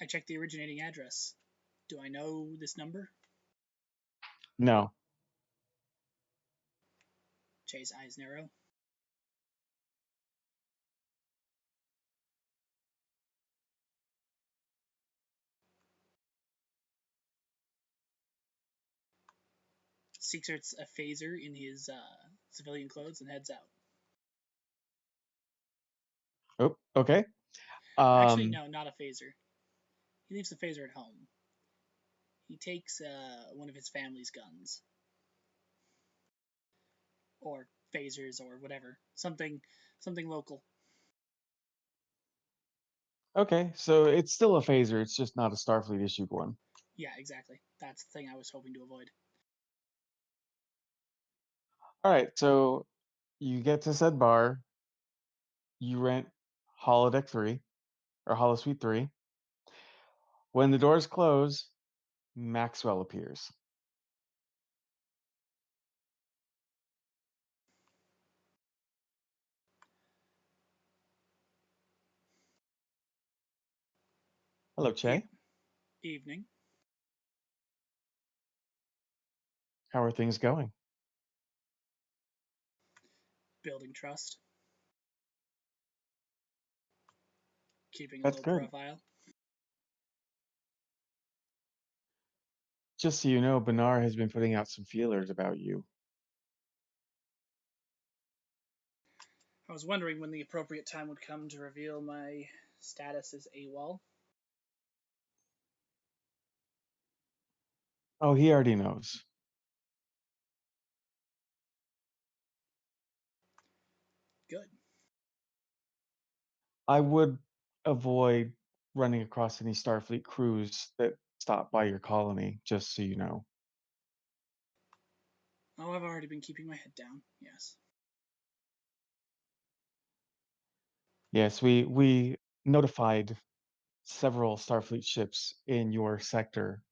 I checked the originating address. Do I know this number? No. Jay's eyes narrow. Seeks a phaser in his civilian clothes and heads out. Oh, okay. Actually, no, not a phaser. He leaves the phaser at home. He takes one of his family's guns. Or phasers or whatever. Something local. Okay, so it's still a phaser. It's just not a Starfleet issued one. Yeah, exactly. That's the thing I was hoping to avoid. All right, so you get to said bar, you rent Holodeck 3 or Hollow Suite 3. When the doors close, Maxwell appears. Hello, Che. Evening. How are things going? Building trust. Keeping a That's low good. profile. Just so you know, Bernard has been putting out some feelers about you. I was wondering when the appropriate time would come to reveal my status as AWOL. Oh, he already knows. Good. I would avoid running across any Starfleet crews that stop by your colony, just so you know. Oh, I've already been keeping my head down, yes. Yes, we notified several Starfleet ships in your sector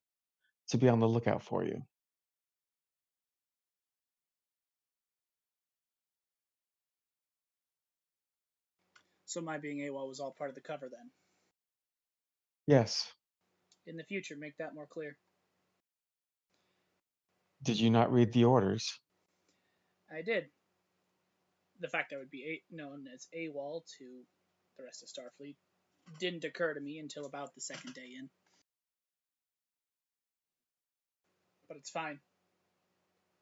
to be on the lookout for you. So my being AWOL was all part of the cover then. Yes. In the future, make that more clear. Did you not read the orders? I did. The fact I would be known as AWOL to the rest of Starfleet didn't occur to me until about the second day in. But it's fine.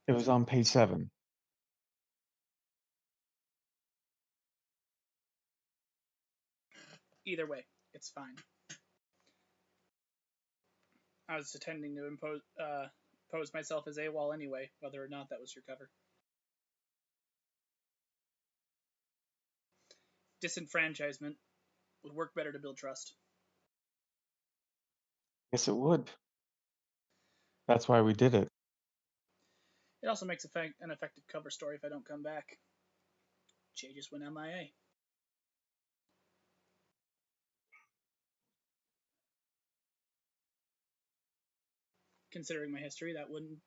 It was on page 7. Either way, it's fine. I was intending to pose myself as AWOL anyway, whether or not that was your cover. Disenfranchisement would work better to build trust. Yes, it would. That's why we did it. It also makes an effective cover story if I don't come back. Jay just went MIA. Considering my history, that wouldn't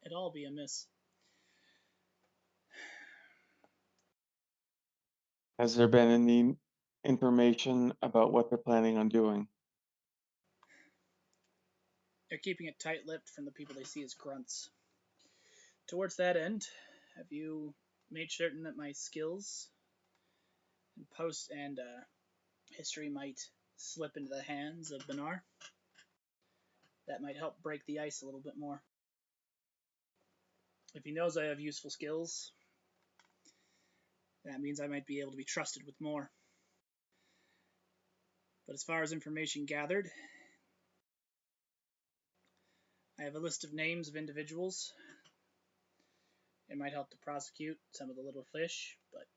at all be amiss. Has there been any information about what they're planning on doing? They're keeping it tight-lipped from the people they see as grunts. Towards that end, have you made certain that my skills and post and history might slip into the hands of Benar? That might help break the ice a little bit more. If he knows I have useful skills, that means I might be able to be trusted with more. But as far as information gathered, I have a list of names of individuals. It might help to prosecute some of the little fish, but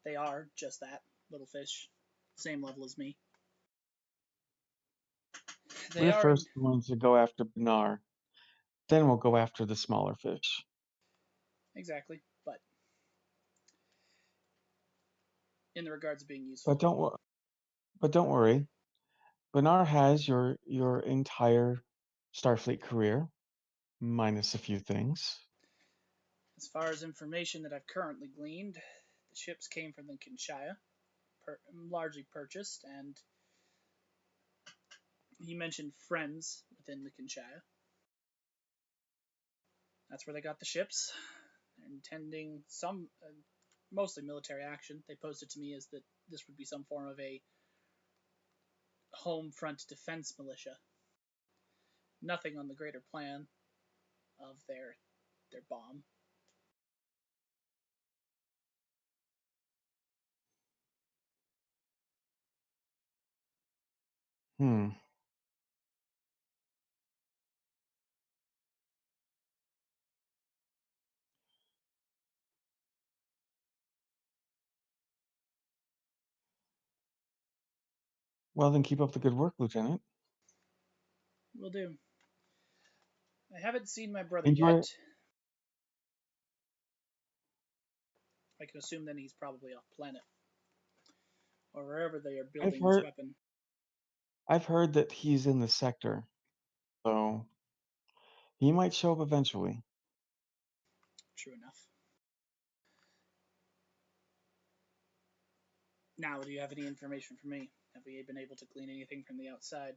they are just that, little fish. Same level as me. They We're are first going to go after Bernard. Then we'll go after the smaller fish. exactly, but in the regards of being useful. But don't worry. Bernard has your entire Starfleet career, minus a few things. As far as information that I've currently gleaned, the ships came from the Kinshaya, largely purchased, and he mentioned friends within the Kinshaya. That's where they got the ships. They're intending some, mostly military action. They posed it to me as that this would be some form of a home front defense militia. Nothing on the greater plan of their bomb. Hmm. Well, then keep up the good work, Lieutenant. Will do. I haven't seen my brother Enjoy. yet. I can assume then he's probably off planet. Or wherever they are building this weapon. I've heard that he's in the sector, so he might show up eventually. True enough. Now, do you have any information for me? Have we been able to glean anything from the outside?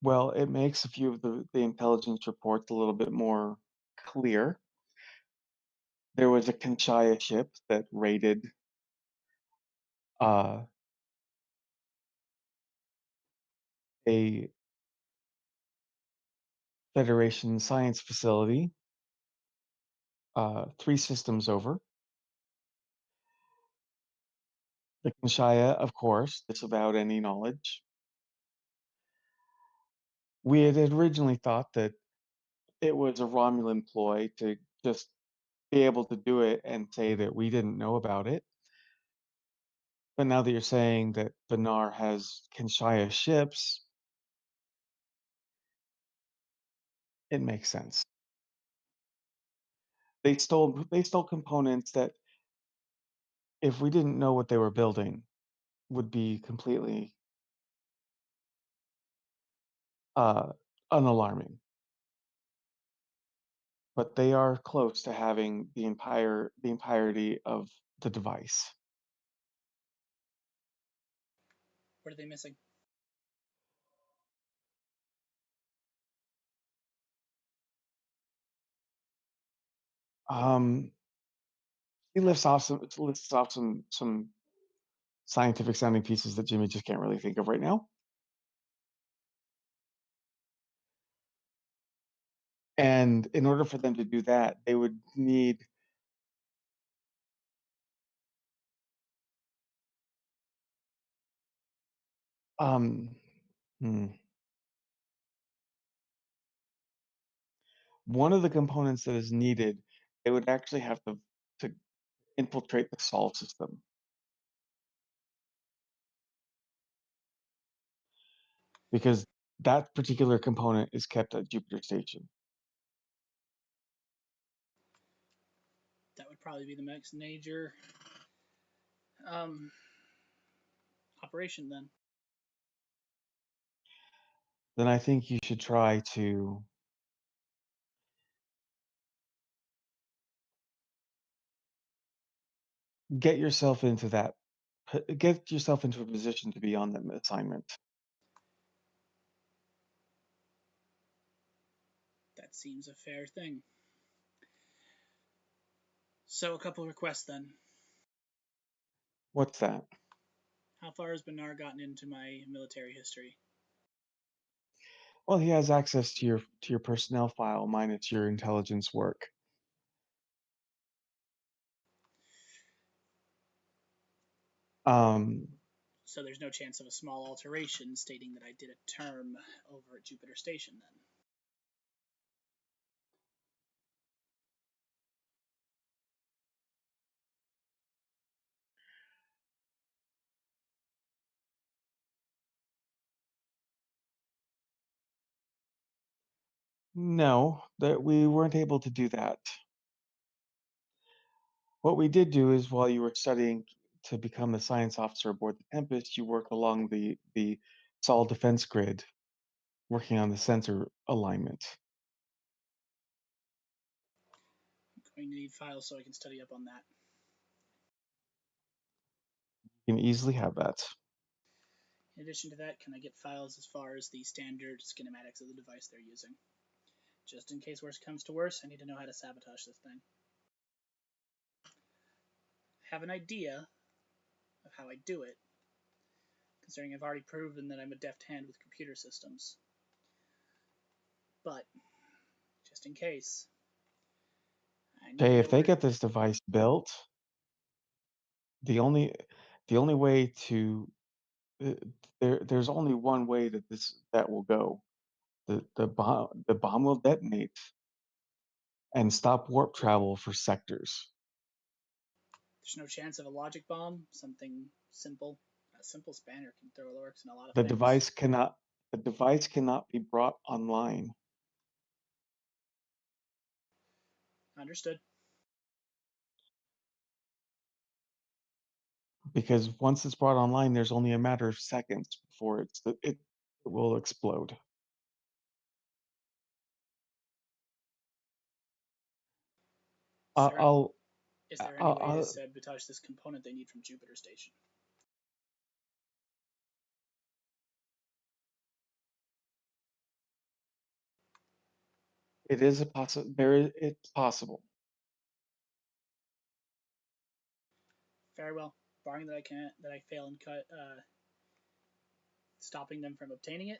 Well, it makes a few of the intelligence reports a little bit more clear. There was a Kanchaya ship that raided uh, a Federation science facility 3 systems over. The Kanshaya, of course, disavowed any knowledge. We had originally thought that it was a Romulan ploy to just be able to do it and say that we didn't know about it. But now that you're saying that Benar has Kanshaya ships, it makes sense. They stole components that, if we didn't know what they were building, would be completely uh, unalarming. But they are close to having the entirety of the device. What are they missing? Um, he lists off some scientific sounding pieces that Jimmy just can't really think of right now. And in order for them to do that, they would need um, hmm, one of the components that is needed. They would actually have to infiltrate the Sol system, because that particular component is kept at Jupiter Station. That would probably be the next major um, operation then. Then I think you should try to get yourself into a position to be on that assignment. That seems a fair thing. So, a couple requests then. What's that? How far has Benar gotten into my military history? Well, he has access to your personnel file, minus your intelligence work. Um, So there's no chance of a small alteration stating that I did a term over at Jupiter Station then. no, that we weren't able to do that. What we did do is, while you were studying to become a science officer aboard the Tempest, you work along the Sol defense grid, working on the sensor alignment. I'm going to need files so I can study up on that. You can easily have that. In addition to that, can I get files as far as the standard schematics of the device they're using? Just in case worse comes to worse, I need to know how to sabotage this thing. I have an idea of how I do it, considering I've already proven that I'm a deft hand with computer systems. But, just in case, I need to Okay, know if they where... get this device built, the only way to uh, there's only one way that will go. The bomb will detonate and stop warp travel for sectors. There's no chance of a logic bomb, something simple. A simple spanner can throw alerts in a lot of The things. device cannot be brought online. Understood. Because once it's brought online, there's only a matter of seconds before it will explode. Is I- there, I'll, is there any I'll, way to I'll sabotage this component they need from Jupiter Station? it is a it's possible. Very well. Barring that I fail in stopping them from obtaining it,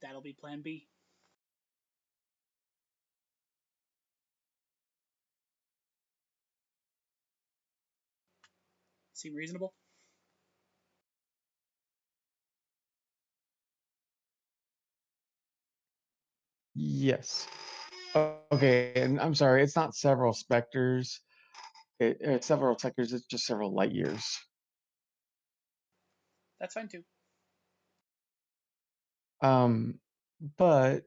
that'll be Plan B. Seem reasonable? Yes. Okay, and I'm sorry, it's not several specters. It's several sectors. It's just several light years. That's fine too. Um, but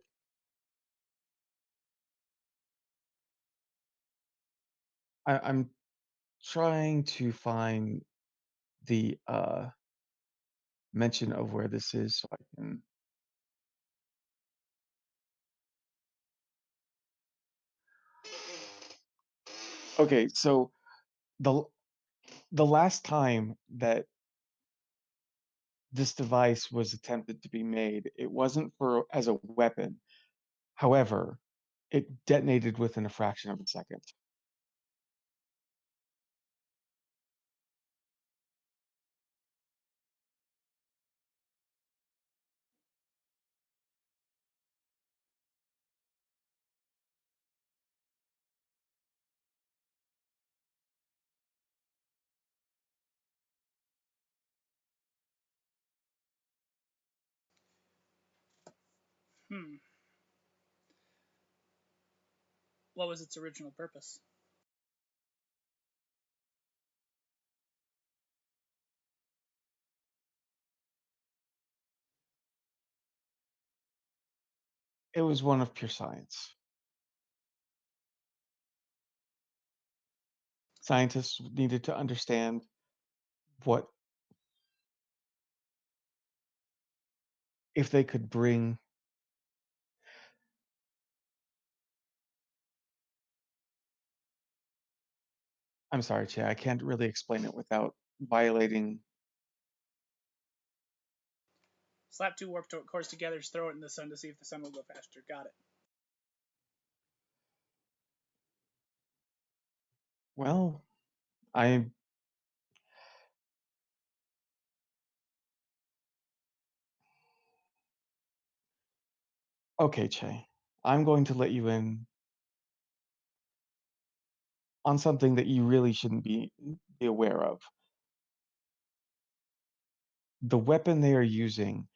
I'm trying to find the mention of where this is so I can. Okay, so the the last time that this device was attempted to be made, it wasn't for as a weapon. However, it detonated within a fraction of a second. Hmm. What was its original purpose? It was one of pure science. Scientists needed to understand what if they could bring. I'm sorry, Che, I can't really explain it without violating. Slap two warp cores together, throw it in the sun to see if the sun will go faster. Got it. Well, I okay, Che. I'm going to let you in on something that you really shouldn't be aware of. The weapon they are using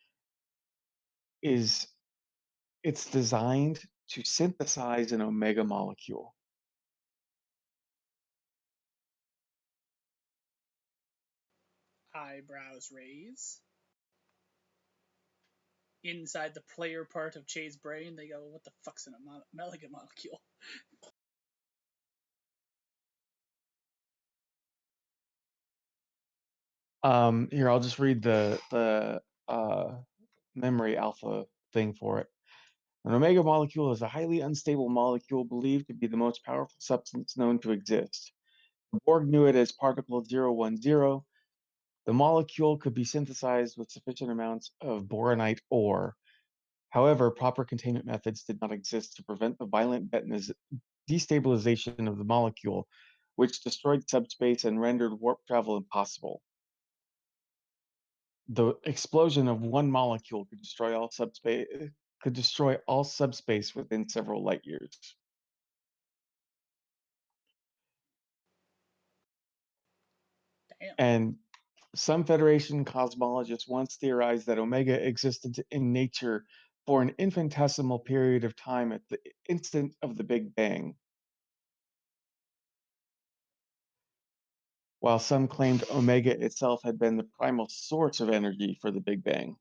is it's designed to synthesize an omega molecule. Eyebrows raise. Inside the player part of Che's brain, they go, what the fuck's in a omega molecule? Here, I'll just read the memory alpha thing for it. An omega molecule is a highly unstable molecule believed to be the most powerful substance known to exist. The Borg knew it as particle 010. The molecule could be synthesized with sufficient amounts of boronite ore. However, proper containment methods did not exist to prevent the violent destabilization of the molecule, which destroyed subspace and rendered warp travel impossible. The explosion of one molecule could destroy all subspace within several light years. Damn. And some Federation cosmologists once theorized that Omega existed in nature for an infinitesimal period of time at the instant of the Big Bang, while some claimed Omega itself had been the primal source of energy for the Big Bang.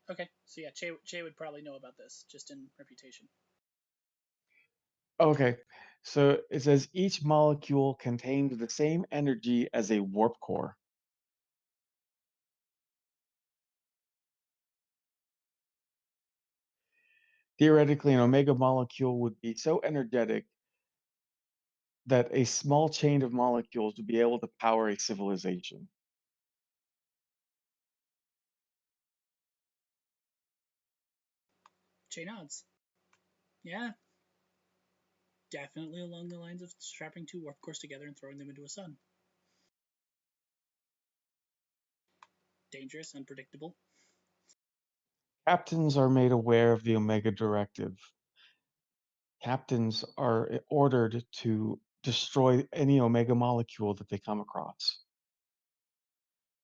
Okay, so yeah, Che would probably know about this, just in reputation. Okay, so it says each molecule contained the same energy as a warp core. Theoretically, an omega molecule would be so energetic that a small chain of molecules would be able to power a civilization. Che nods. Yeah. Definitely along the lines of strapping two warp cores together and throwing them into a sun. Dangerous, unpredictable. Captains are made aware of the Omega Directive. Captains are ordered to destroy any Omega molecule that they come across,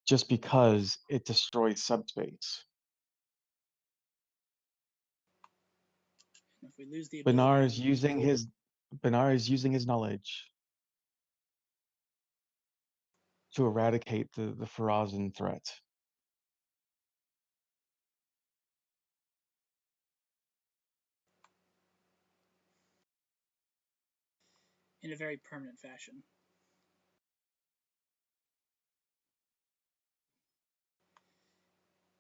just because it destroys subspace. And if we lose the Benar ability, is using his knowledge to eradicate the Ferasan threat. in a very permanent fashion.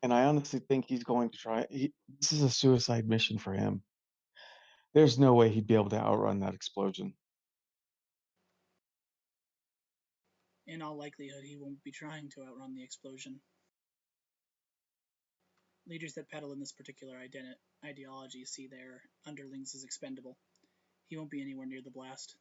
And I honestly think he's going to try. This is a suicide mission for him. There's no way he'd be able to outrun that explosion. In all likelihood, he won't be trying to outrun the explosion. Leaders that peddle in this particular ideology see their underlings as expendable. He won't be anywhere near the blast.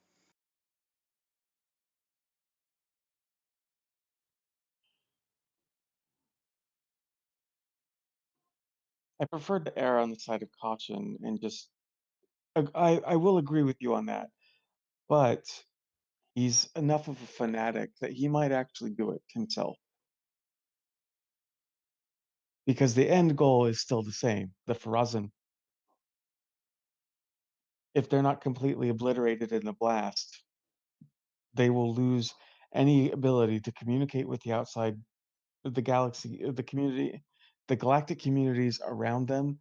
I prefer to err on the side of caution and just. I will agree with you on that, but he's enough of a fanatic that he might actually do it himself. Because the end goal is still the same, the Ferasan. If they're not completely obliterated in the blast, they will lose any ability to communicate with the outside, the galaxy, the community, the galactic communities around them,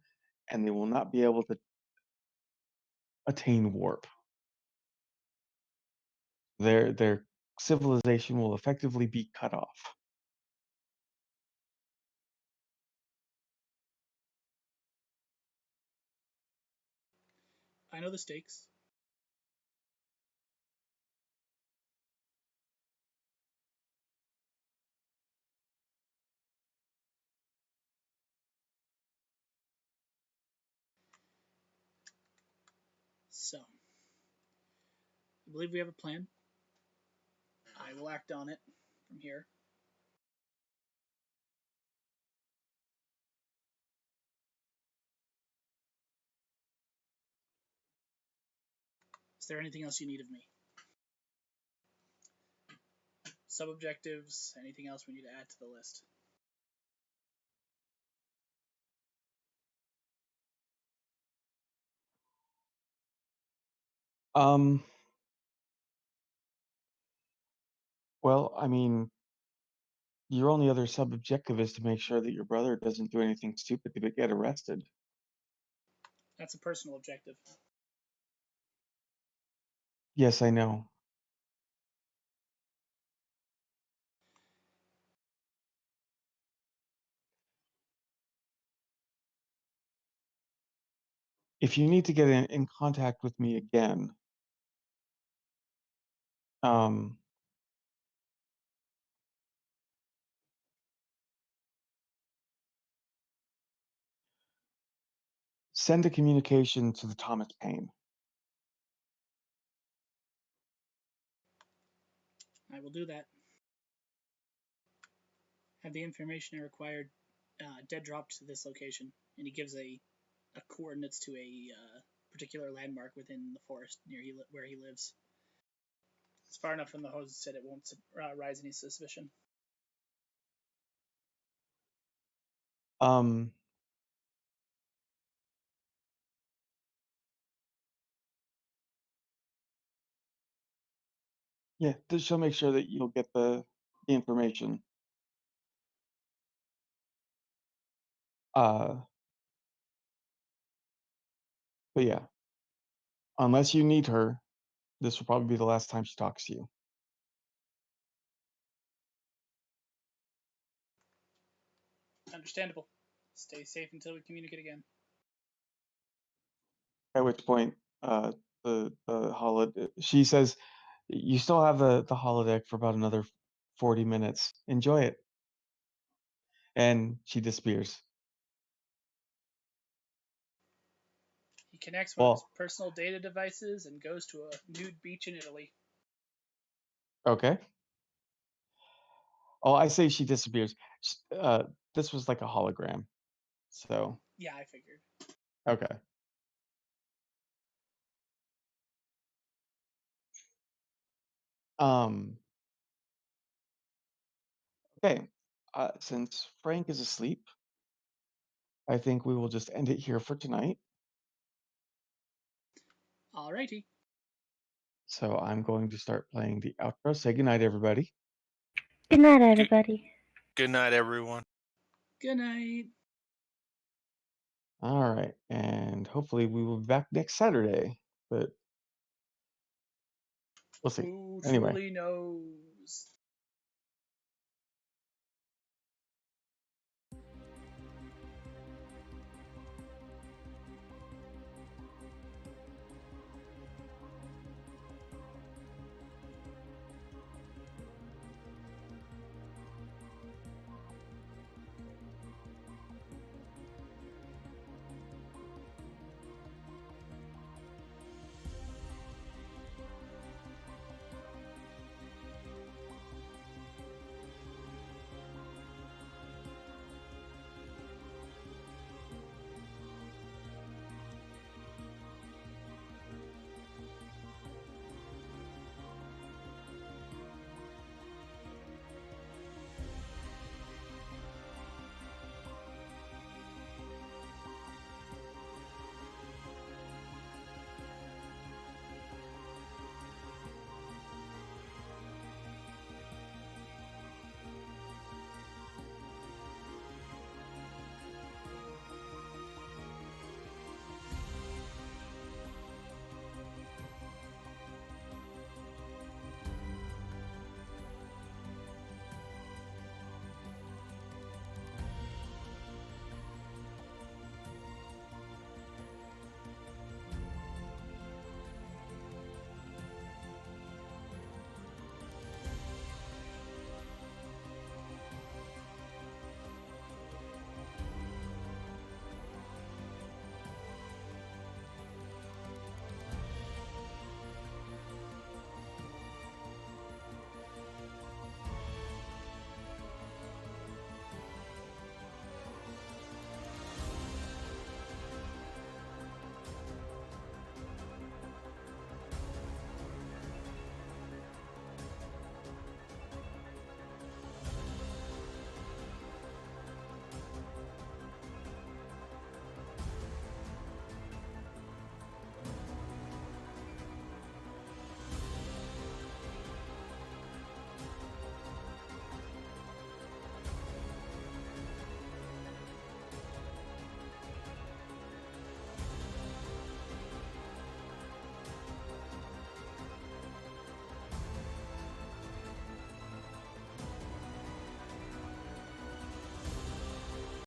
and they will not be able to attain warp. Their civilization will effectively be cut off. I know the stakes. So, I believe we have a plan. I will act on it from here. Is there anything else you need of me? Sub-objectives, anything else we need to add to the list? Um, well, I mean, your only other sub-objective is to make sure that your brother doesn't do anything stupid to get arrested. That's a personal objective. Yes, I know. if you need to get in contact with me again, um, send a communication to the Thomas Paine. I will do that. Have the information I required dead dropped to this location, and he gives a coordinates to a particular landmark within the forest near where he lives. It's far enough from the host that it won't raise any suspicion. Yeah, she'll make sure that you'll get the information. But yeah, unless you need her, this will probably be the last time she talks to you. Understandable. Stay safe until we communicate again. At which point, she says, "You still have the holodeck for about another 40 minutes. Enjoy it." And she disappears. He connects one of his Well, personal data devices and goes to a nude beach in Italy. okay. Oh, I say she disappears. This was like a hologram. So, Yeah, I figured. okay. Um, okay. Since Frank is asleep, I think we will just end it here for tonight. Alrighty. So I'm going to start playing the outro. Say goodnight, everybody. Good night, everybody. Good night, everyone. Good night. All right. And hopefully we will be back next Saturday, but we'll see. Who Anyway. truly knows?